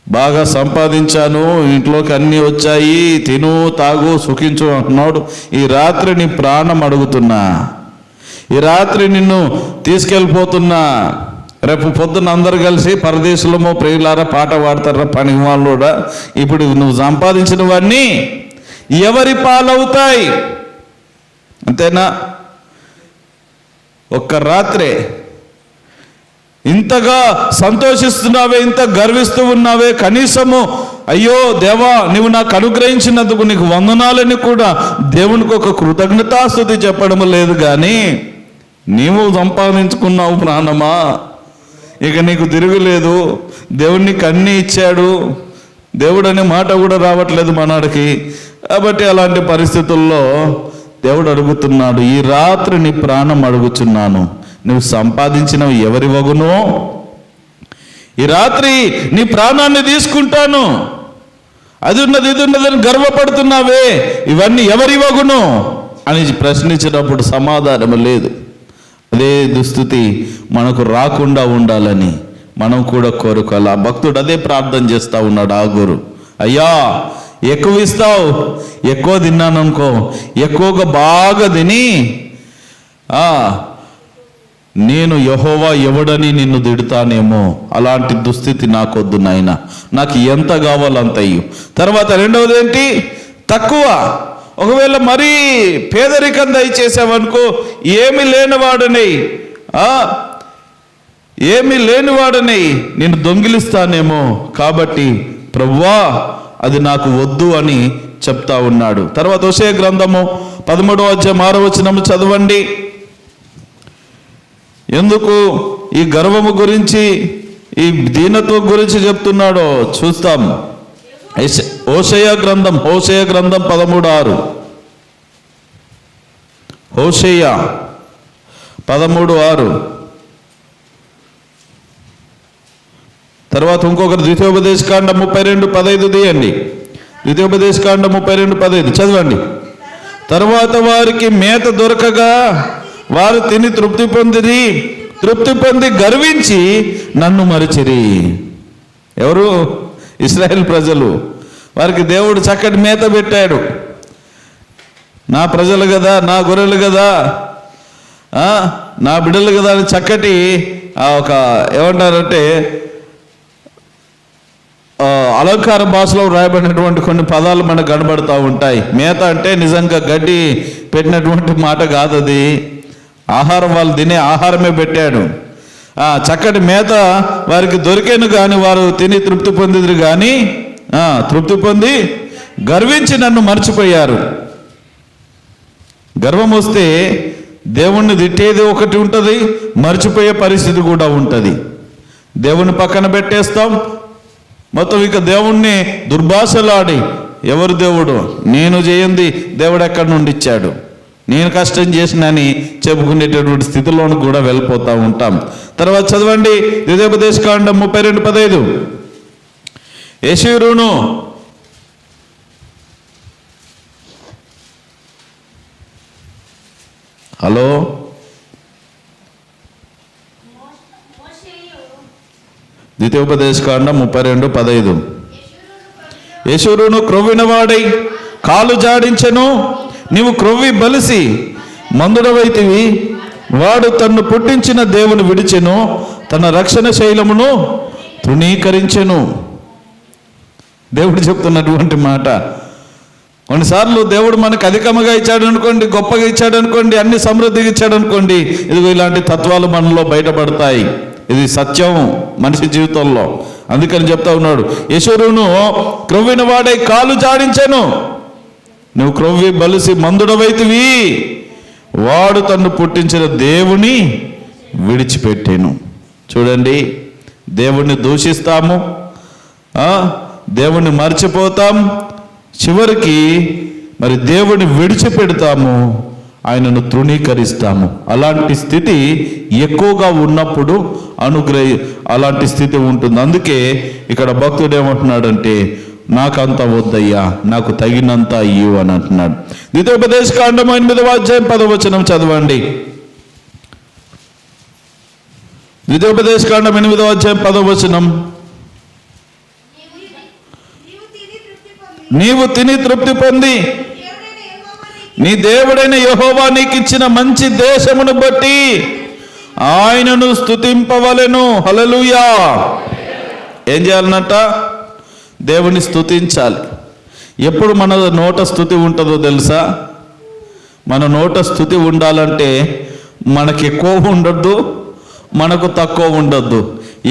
S3: బాగా సంపాదించాను, ఇంట్లోకి అన్నీ వచ్చాయి, తిను తాగు సుఖించు అంటున్నాడు, ఈ రాత్రి నీ ప్రాణం అడుగుతున్నా, ఈ రాత్రి నిన్ను తీసుకెళ్ళిపోతున్నా. రేపు పొద్దున్న అందరు కలిసి పరదేశంలో ప్రియులారా పాట పాడతారా పని వాళ్ళు కూడా. ఇప్పుడు నువ్వు సంపాదించినవన్నీ ఎవరి పాలవుతాయి? అంతేనా? ఒక్క రాత్రే ఇంతగా సంతోషిస్తున్నావే, ఇంత గర్విస్తూ ఉన్నావే, కనీసము అయ్యో దేవా నువ్వు నాకు అనుగ్రహించినందుకు నీకు వందనాలని కూడా దేవునికి ఒక కృతజ్ఞతాస్తుతి చెప్పడం లేదు. కానీ నీవు సంపాదించుకున్నావు ప్రాణమా, ఇక నీకు తిరుగులేదు. దేవుడు నీకు అన్నీ ఇచ్చాడు. దేవుడు అనే మాట కూడా రావట్లేదు మనడికి. కాబట్టి అలాంటి పరిస్థితుల్లో దేవుడు అడుగుతున్నాడు, ఈ రాత్రి నీ ప్రాణం అడుగుచున్నాను, నువ్వు సంపాదించినవి ఎవరి వగును? ఈ రాత్రి నీ ప్రాణాన్ని తీసుకుంటాను, అది ఉన్నది ఇది ఉన్నదని గర్వపడుతున్నావే, ఇవన్నీ ఎవరి వగును అని ప్రశ్నించినప్పుడు సమాధానం లేదు. అదే దుస్థితి మనకు రాకుండా ఉండాలని మనం కూడా కోరుకోవాలి. ఆ భక్తుడు అదే ప్రార్థన చేస్తూ ఉన్నాడు. ఆగూరు, అయ్యా ఎక్కువ ఇస్తావు, ఎక్కువ తిన్నాను అనుకో, ఎక్కువగా బాగా తిని నేను యెహోవా ఎవడని నిన్ను తిడతానేమో, అలాంటి దుస్థితి నాకొద్దు నాయన, నాకు ఎంత కావాలో అంత ఇయ్యు. తర్వాత రెండవది ఏంటి? తక్కువ. ఒకవేళ మరీ పేదరికం దయచేసావనుకో, ఏమి లేనివాడని నేను దొంగిలిస్తానేమో, కాబట్టి ప్రభువా అది నాకు వద్దు అని చెప్తా ఉన్నాడు. తర్వాత హోషేయ గ్రంథము 13వ అధ్యాయం 6వ వచనము చదవండి. ఎందుకు ఈ గర్వము గురించి, ఈ దీనత్వం గురించి చెప్తున్నాడో చూస్తాం. హోషేయ గ్రంథం 13:6. హోషేయ 13:6. తర్వాత ఇంకొకరు ద్వితీయోపదేశకాండం 32:15 తీయండి. ద్వితీయోపదేశకాండం 32:15 చదవండి. తర్వాత వారికి మేత దొరకగా వారు తిని తృప్తి పొంది గర్వించి నన్ను మరిచిరి. ఎవరు? ఇశ్రాయేల్ ప్రజలు. వారికి దేవుడు చక్కటి మేత పెట్టాడు. నా ప్రజలు కదా, నా గొర్రెలు కదా, నా బిడ్డలు కదా అని చక్కటి ఒక ఏమంటారంటే అలంకార భాషలో రాయబడినటువంటి కొన్ని పదాలు మనకు కనబడుతూ ఉంటాయి. మేత అంటే నిజంగా గడ్డి పెట్టినటువంటి మాట కాదు, అది ఆహారం, వాళ్ళు తినే ఆహారమే పెట్టాడు. చక్కటి మేత వారికి దొరికేను కానీ వారు తిని తృప్తి పొందిరు కానీ తృప్తి పొంది గర్వించి నన్ను మర్చిపోయారు. గర్వం వస్తే దేవుణ్ణి తిట్టేది ఒకటి ఉంటుంది, మర్చిపోయే పరిస్థితి కూడా ఉంటుంది. దేవుణ్ణి పక్కన పెట్టేస్తాం, మొత్తం ఇక దేవుణ్ణి దుర్భాషలాడి, ఎవరు దేవుడు, నేను చేయంది దేవుడు ఎక్కడి నుండి ఇచ్చాడు, నేను కష్టం చేసినని చెప్పుకునేటటువంటి స్థితిలోకి కూడా వెళ్ళిపోతూ ఉంటాం. తర్వాత చదవండి ద్వితీయోపదేశకాండం 32:15. యెషూరును హలో ద్వితీయోపదేశకాండం 32:15. యెషూరును క్రొవ్వినవాడై కాలు జాడించెను, నీవు క్రొవ్వి బలిసి మందుడవైతివి. వాడు తన్ను పుట్టించిన దేవుని విడిచెను, తన రక్షణ శైలమును తృణీకరించెను. దేవుడు చెప్తున్నటువంటి మాట. కొన్నిసార్లు దేవుడు మనకు అధికముగా ఇచ్చాడు అనుకోండి, గొప్పగా ఇచ్చాడు అనుకోండి, అన్ని సమృద్ధిగా ఇచ్చాడు అనుకోండి, ఇదిగో ఇలాంటి తత్వాలు మనలో బయటపడతాయి. ఇది సత్యం మనిషి జీవితంలో. అందుకని చెప్తా ఉన్నాడు, యెషూరును క్రొవ్విన వాడై కాలు జాడించెను, నువ్వు క్రొవ్వి బలిసి మందుడవైతివి. వాడు తన్ను పుట్టించిన దేవుని విడిచిపెట్టాను. చూడండి, దేవుణ్ణి దూషిస్తాము, దేవుణ్ణి మర్చిపోతాం, చివరికి మరి దేవుని విడిచిపెడతాము, ఆయనను తృణీకరిస్తాము. అలాంటి స్థితి ఎక్కువగా ఉన్నప్పుడు అలాంటి స్థితి ఉంటుంది. అందుకే ఇక్కడ భక్తుడు ఏమంటున్నాడంటే, నాకంత వద్దయ్యా, నాకు తగినంత ఇయ్యు అని అంటున్నాడు. ద్వితీయోపదేశకాండం 8వ అధ్యాయం 10వ వచనం చదవండి. ద్వితీయోపదేశకాండం 8వ అధ్యాయం 10వ వచనం. నీవు తిని తృప్తి పొంది నీ దేవుడైన యెహోవా నీకు ఇచ్చిన మంచి దేశమును బట్టి ఆయనను స్తుతింపవలెను. హల్లెలూయా. ఏం చేయాలన్నట? దేవుని స్తుతించాలి. ఎప్పుడు మన నోట స్తుతి ఉంటుందో తెలుసా? మన నోట స్తుతి ఉండాలంటే మనకి ఎక్కువ ఉండొద్దు, మనకు తక్కువ ఉండొద్దు.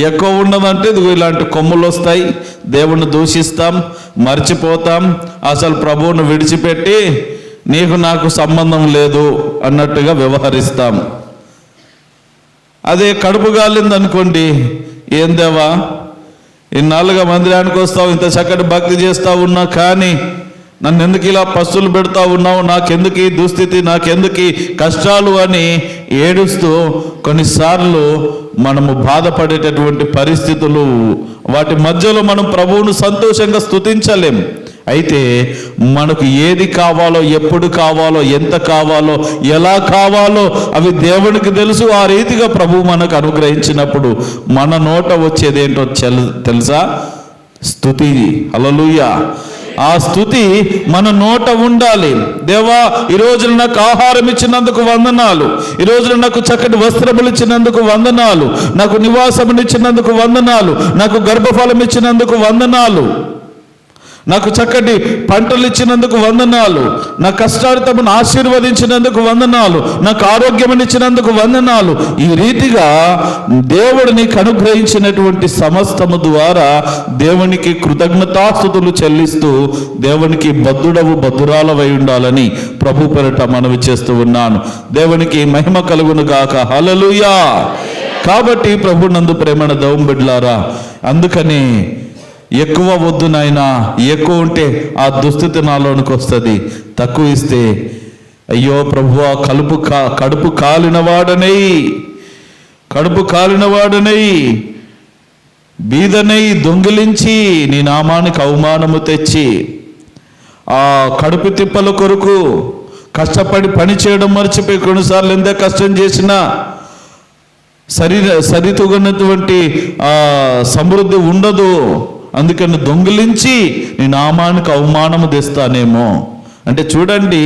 S3: ఎక్కువ ఉండదంటే ఇలాంటి కొమ్ములు వస్తాయి, దేవుణ్ణి దూషిస్తాం, మర్చిపోతాం, అసలు ప్రభువును విడిచిపెట్టి నీకు నాకు సంబంధం లేదు అన్నట్టుగా వ్యవహరిస్తాం. అదే కడుపు గాలిందనుకోండి, ఏం దేవా ఇన్నాళ్ళుగా మందిరానికి వస్తావు, ఇంత చక్కటి భక్తి చేస్తూ ఉన్నా కానీ నన్ను ఎందుకు ఇలా పస్తులు పెడతా ఉన్నావు, నాకెందుకు ఈ దుస్థితి, నాకెందుకు ఈ కష్టాలు అని ఏడుస్తూ కొన్నిసార్లు మనము బాధపడేటటువంటి పరిస్థితులు, వాటి మధ్యలో మనం ప్రభువును సంతోషంగా స్తుతించలేం. అయితే మనకు ఏది కావాలో, ఎప్పుడు కావాలో, ఎంత కావాలో, ఎలా కావాలో అవి దేవునికి తెలుసు. ఆ రీతిగా ప్రభువు మనకు అనుగ్రహించినప్పుడు మన నోట వచ్చేది ఏంటో తెలుసా? స్తుతి. హల్లెలూయా. ఆ స్తుతి మన నోట ఉండాలి. దేవా, ఈ రోజున నాకు ఆహారం ఇచ్చినందుకు వందనాలు, ఈ రోజున నాకు చక్కటి వస్త్రములు ఇచ్చినందుకు వందనాలు, నాకు నివాసములు ఇచ్చినందుకు వందనాలు, నాకు గర్భఫలం ఇచ్చినందుకు వందనాలు, నాకు చక్కటి పంటలు ఇచ్చినందుకు వందనాలు, నా కష్టార్తమును ఆశీర్వదించినందుకు వందనాలు, నాకు ఆరోగ్యం ఇచ్చినందుకు వందనాలు. ఈ రీతిగా దేవుడు నీకు అనుగ్రహించినటువంటి సమస్తము ద్వారా దేవునికి కృతజ్ఞతాస్తుతులు చెల్లిస్తూ దేవునికి బద్ధుడవు బద్ధురాలవై ఉండాలని ప్రభు పేరిట మనవి చేస్తూ ఉన్నాను. దేవునికి మహిమ కలుగును గాక. హల్లెలూయా. కాబట్టి ప్రభు నందు ప్రేమణ దౌం బిడ్డలారా, అందుకని ఎక్కువ వద్దు నాయనా, ఎక్కువ ఉంటే ఆ దుస్థితి నాలోనికి వస్తుంది, తక్కువ ఇస్తే అయ్యో ప్రభువా కడుపు కాలినవాడనై బీదనై దొంగిలించి నీ నామానికి అవమానము తెచ్చి ఆ కడుపు తిప్పల కొరకు కష్టపడి పని చేయడం మర్చిపోయి కొన్నిసార్లు ఎంత కష్టం చేసినా సరితూగనటువంటి సమృద్ధి ఉండదు. అందుకని దొంగిలించి నీ నామానికి అవమానము తెస్తానేమో అంటే చూడండి,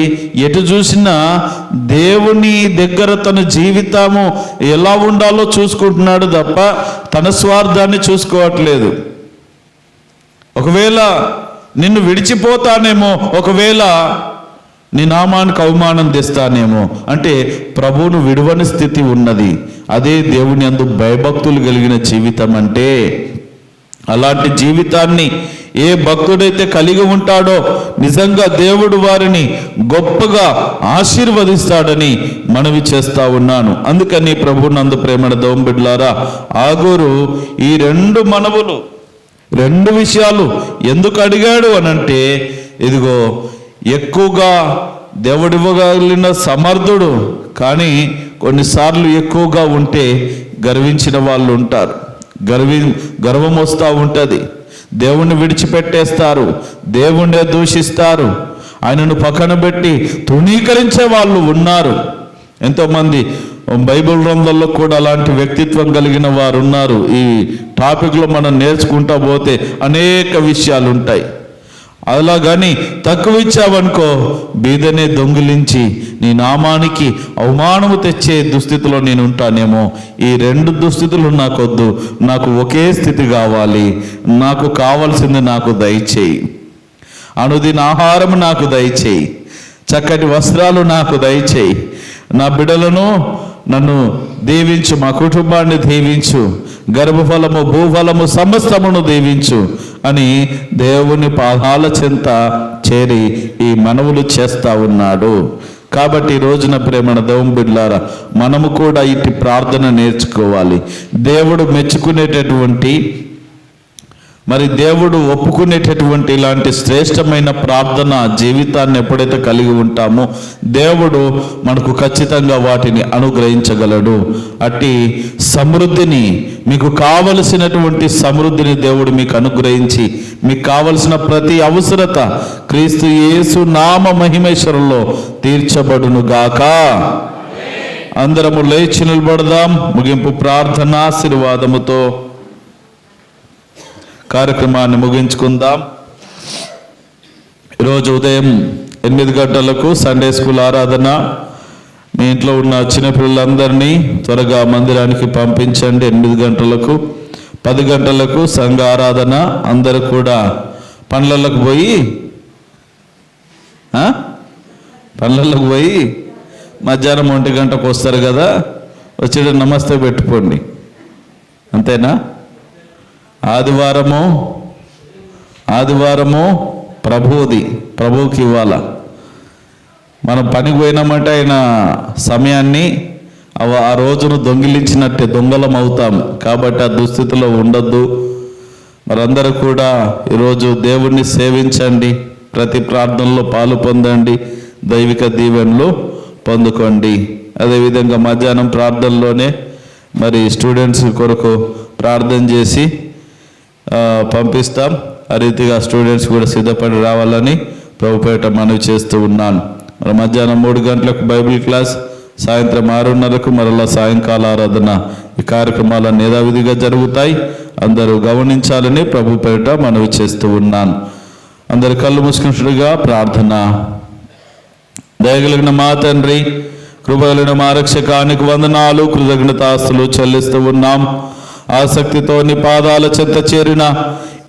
S3: ఎటు చూసినా దేవుని దగ్గర తన జీవితము ఎలా ఉండాలో చూసుకుంటున్నాడు తప్ప తన స్వార్థాన్ని చూసుకోవట్లేదు. ఒకవేళ నిన్ను విడిచిపోతానేమో, ఒకవేళ నీ నామానికి అవమానం తెస్తానేమో అంటే ప్రభువును విడువని స్థితి ఉన్నది. అదే దేవుని యందు భయభక్తులు కలిగిన జీవితం అంటే. అలాంటి జీవితాన్ని ఏ భక్తుడైతే కలిగి ఉంటాడో నిజంగా దేవుడు వారిని గొప్పగా ఆశీర్వదిస్తాడని మనవి చేస్తా ఉన్నాను. అందుకని ప్రభు నందు ప్రేమణ దౌం బిడ్డలారా, ఆగూరు ఈ రెండు విషయాలు ఎందుకు అడిగాడు అనంటే, ఇదిగో ఎక్కువగా దేవుడివ్వగలిగిన సమర్థుడు, కానీ కొన్నిసార్లు ఎక్కువగా ఉంటే గర్వించిన వాళ్ళు ఉంటారు. గర్వం వస్తూ ఉంటుంది, దేవుణ్ణి విడిచిపెట్టేస్తారు, దేవుణ్ణే దూషిస్తారు, ఆయనను పక్కన పెట్టి తృణీకరించే వాళ్ళు ఉన్నారు. ఎంతోమంది బైబిల్ గ్రంథంలో కూడా అలాంటి వ్యక్తిత్వం కలిగిన వారు ఉన్నారు. ఈ టాపిక్లో మనం నేర్చుకుంటా పోతే అనేక విషయాలు ఉంటాయి. అలా కానీ తక్కువ ఇచ్చావనుకో బీదనే దొంగిలించి నీ నామానికి అవమానము తెచ్చే దుస్థితిలో నేను ఉంటానేమో. ఈ రెండు దుస్థితులు నాకొద్దు, నాకు ఒకే స్థితి కావాలి. నాకు కావాల్సింది నాకు దయచేయి, అనుదిన ఆహారం నాకు దయచేయి, చక్కటి వస్త్రాలు నాకు దయచేయి, నా బిడ్డలను నన్ను దీవించు, మా కుటుంబాన్ని దీవించు, గర్భఫలము భూఫలము సమస్తమును దీవించు అని దేవుని పాదాల చెంత చేరి ఈ మనవులు చేస్తా ఉన్నాడు. కాబట్టి ఈ రోజున ప్రేమణ దౌం బిడ్డలారా, మనము కూడా ఇటు ప్రార్థన నేర్చుకోవాలి. దేవుడు మెచ్చుకునేటటువంటి, మరి దేవుడు ఒప్పుకునేటటువంటి ఇలాంటి శ్రేష్టమైన ప్రార్థన జీవితాన్ని ఎప్పుడైతే కలిగి ఉంటామో దేవుడు మనకు ఖచ్చితంగా వాటిని అనుగ్రహించగలడు. అట్టి సమృద్ధిని, మీకు కావలసినటువంటి సమృద్ధిని దేవుడు మీకు అనుగ్రహించి మీకు కావలసిన ప్రతి అవసరత క్రీస్తు యేసు నామ మహిమేశ్వరంలో తీర్చబడును గాక. అందరము లేచి నిలబడదాం. ముగింపు ప్రార్థన ఆశీర్వాదముతో కార్యక్రమాన్ని ముగించుకుందాం. ఈరోజు ఉదయం 8 గంటలకు సండే స్కూల్ ఆరాధన. మీ ఇంట్లో ఉన్న చిన్నపిల్లలందరినీ త్వరగా మందిరానికి పంపించండి. 8 గంటలకు 10 గంటలకు సంఘ ఆరాధన. అందరూ కూడా పనులకు పోయి మధ్యాహ్నం 1 గంటకు వస్తారు కదా, వచ్చి నమస్తే పెట్టుకోండి. అంతేనా? ఆదివారము ప్రభువుకి ఇవ్వాల. మనం పనికి పోయినామంటే ఆయన సమయాన్ని ఆ రోజును దొంగిలించినట్టే దొంగలం అవుతాం. కాబట్టి ఆ దుస్థితిలో ఉండొద్దు. మరందరూ కూడా ఈరోజు దేవుణ్ణి సేవించండి, ప్రతి ప్రార్థనలో పాలు పొందండి, దైవిక దీవెనలు పొందుకోండి. అదేవిధంగా మధ్యాహ్నం ప్రార్థనలోనే మరి స్టూడెంట్స్ కొరకు ప్రార్థన చేసి పంపిస్తాం. ఆ రీతిగా స్టూడెంట్స్ కూడా సిద్ధపడి రావాలని ప్రభుపేట మనవి చేస్తూ ఉన్నాను. మరి మధ్యాహ్నం 3 గంటలకు బైబిల్ క్లాస్, సాయంత్రం 6:30కు మరలా సాయంకాల ఆరాధన. ఈ కార్యక్రమాలు యథావిధిగా జరుగుతాయి. అందరూ గమనించాలని ప్రభుపేట మనవి చేస్తూ ఉన్నాను. అందరు కళ్ళు మూసుకున్నట్టుగా ప్రార్థన. దయగలిగిన మా తండ్రి, కృపగలిగిన మా రక్షకానికి వందనాలు, కృతజ్ఞతాస్తులు చెల్లిస్తూ ఉన్నాం. ఆసక్తితో నీ పాదాల చెంత చేరిన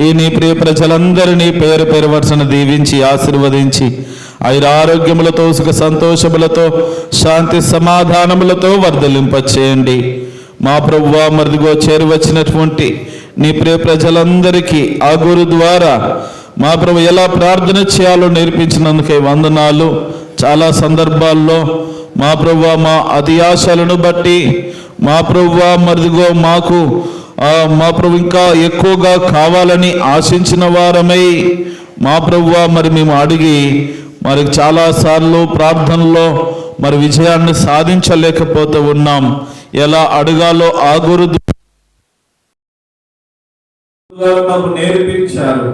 S3: ఈ నీ ప్రియ ప్రజలందరినీ పేరు పేరు వరుసన దీవించి ఆశీర్వదించి ఆరోగ్యములతో సుఖ సంతోషములతో శాంతి సమాధానములతో వర్ధలింపచేయండి. మా ప్రభువా, మరిదిగో చేరువచ్చినటువంటి నీ ప్రియ ప్రజలందరికీ ఆ గురు ద్వారా మా ప్రభు ఎలా ప్రార్థన చేయాలో నేర్పించినందుకే వందనాలు. చాలా సందర్భాల్లో మా ప్రభువా మా అతియాశలను బట్టి మా ప్రభువా మరిదిగో మాకు మా ప్రభు ఇంకా ఎక్కువగా కావాలని ఆశించిన వారమై మా ప్రభువా మరి మేము అడిగి మరి చాలాసార్లు ప్రార్థనలో మరి విజయాన్ని సాధించలేకపోతూ ఉన్నాం. ఎలా అడగాలో ఆ గురు మాకు నేర్పించారు.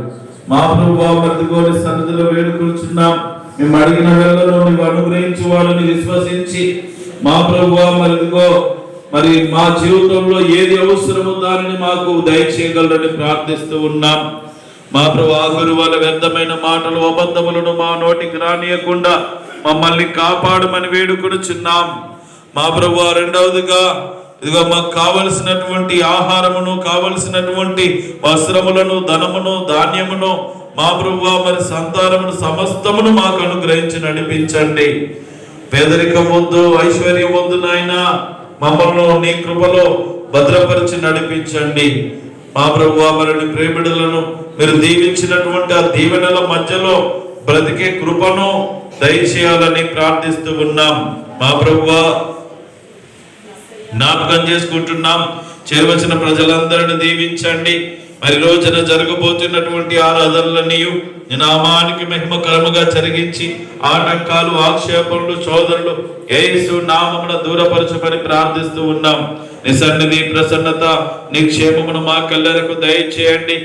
S3: మా ప్రభువా మరిదిగోని సన్నిధిలో వేడుకొచ్చున్నాం. మేము అడిగిన వేళలో నీవు అనుగ్రహించు వాళ్ళని విశ్వసించి మా ప్రభువా మరిదిగో మరి మా జీవితంలో ఏది అవసరమో దానిని మాకు దయచేయగలరని ప్రార్థిస్తూ ఉన్నాం. మా ప్రభు ఆ గురు వాళ్ళ వ్యర్థమైన మాటలు అబద్ధములను మా నోటికి రానియకుండా మమ్మల్ని కాపాడమని వేడుకొనుచున్నాం. మా ప్రభు రెండవదిగా ఇదిగో మాకు కావలసినటువంటి ఆహారమును, కావలసినటువంటి వస్త్రములను, ధనమును, ధాన్యమును మా ప్రభువా మరి సంతానమును సమస్తమును మాకు అనుగ్రహించి నడిపించండి. పేదరికం వద్దు, ఐశ్వర్యం వద్దు నాయన, మమ్మల్ని నీ కృపలో భద్రపరిచి నడిపించండి. మా ప్రభువా మరి ప్రేమిడులను మీరు దీవించినటువంటి ఆ దీవెనల మధ్యలో బ్రతికే కృపను దయచేయాలని ప్రార్థిస్తూ ఉన్నాం. మా ప్రభువా జ్ఞాపకం చేసుకుంటున్నాం. చేరవచ్చిన ప్రజలందరిని దీవించండి. మరి రోజున జరగబోతున్నటువంటి ఆరాధనలన్నీ నామానికి మహిమకరముగా జరిగించి ఆటంకాలు, ఆక్షేపణలు, చోదనలు యేసు నామమున దూరపరచమని ప్రార్థిస్తూ ఉన్నాం. నీ సన్నిధి, ప్రసన్నత, నీ క్షేమమును మాకెల్లరకు దయచేయండి.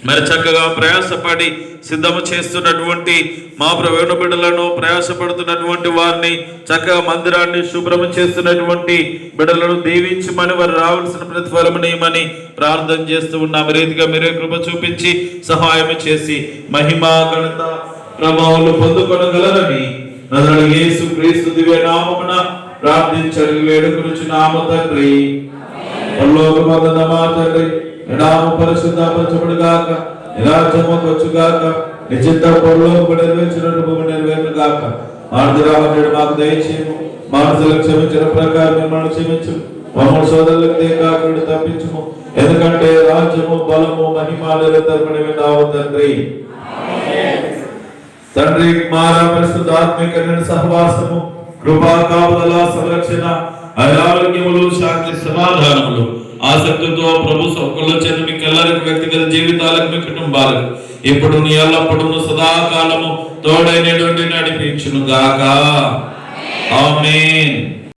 S3: మరి చక్కగా ప్రయాసపడి సిద్ధము చేస్తున్నటువంటి మా ప్రవీణ బిడ్డలను, ప్రయాసపడుతున్నటువంటి వారిని, చక్కగా మందిరాన్ని శుభ్రము చేస్తున్నటువంటి బిడ్డలను దీవించమని, వారు రావాల్సిన ప్రతిఫలమునియమని ప్రార్థన చేస్తూ ఉన్నాం. రీతిగా మీరే కృప చూపించి సహాయం చేసి మహిమ, ఘనత, ప్రభావాలు పొందుకొనగలరని నజరేయుడైన యేసు క్రీస్తు దివ్య నామమున ప్రార్థించడి వేడుకొనుచున్నాము తండ్రి. పరలోకమందున్న మా తండ్రి, నీ నామము పరిశుద్ధపరచబడుగాక, నీ రాజ్యము వచ్చుగాక, నీ చిత్తము పరలోకములో నెరవేర్చినట్టు భూమి నెరవేరుగాక. మానవుడు మాకు దయచేయము, మనసులకు క్షమించిన ప్రకారం మిమ్మల్ని క్షమించు, మమ్మల్ని శోధనలకు కాకుండా తప్పించుము. ఎందుకంటే రాజ్యము, బలము, మహిమ నిరంతరమని విన్నావు తండ్రి. తండ్రి, కుమార, పరిశుద్ధాత్మిక సహవాసము, కృపా, కాపుదల, సంరక్షణ, ఆరోగ్యములు, శాంతి, సమాధానములు ఆసక్తితో ప్రభు సౌకర్యంలో చేత మీకు ಎಲ್ಲರಿಗೂ వ్యక్తిగత జీవితాలకు, మీ కుటుంబాలకు ఇప్పుడు నీ ఎల్లప్పుడూ సదాకాలము తోడైనటువంటి నడిపించును గాక. ఆమేన్.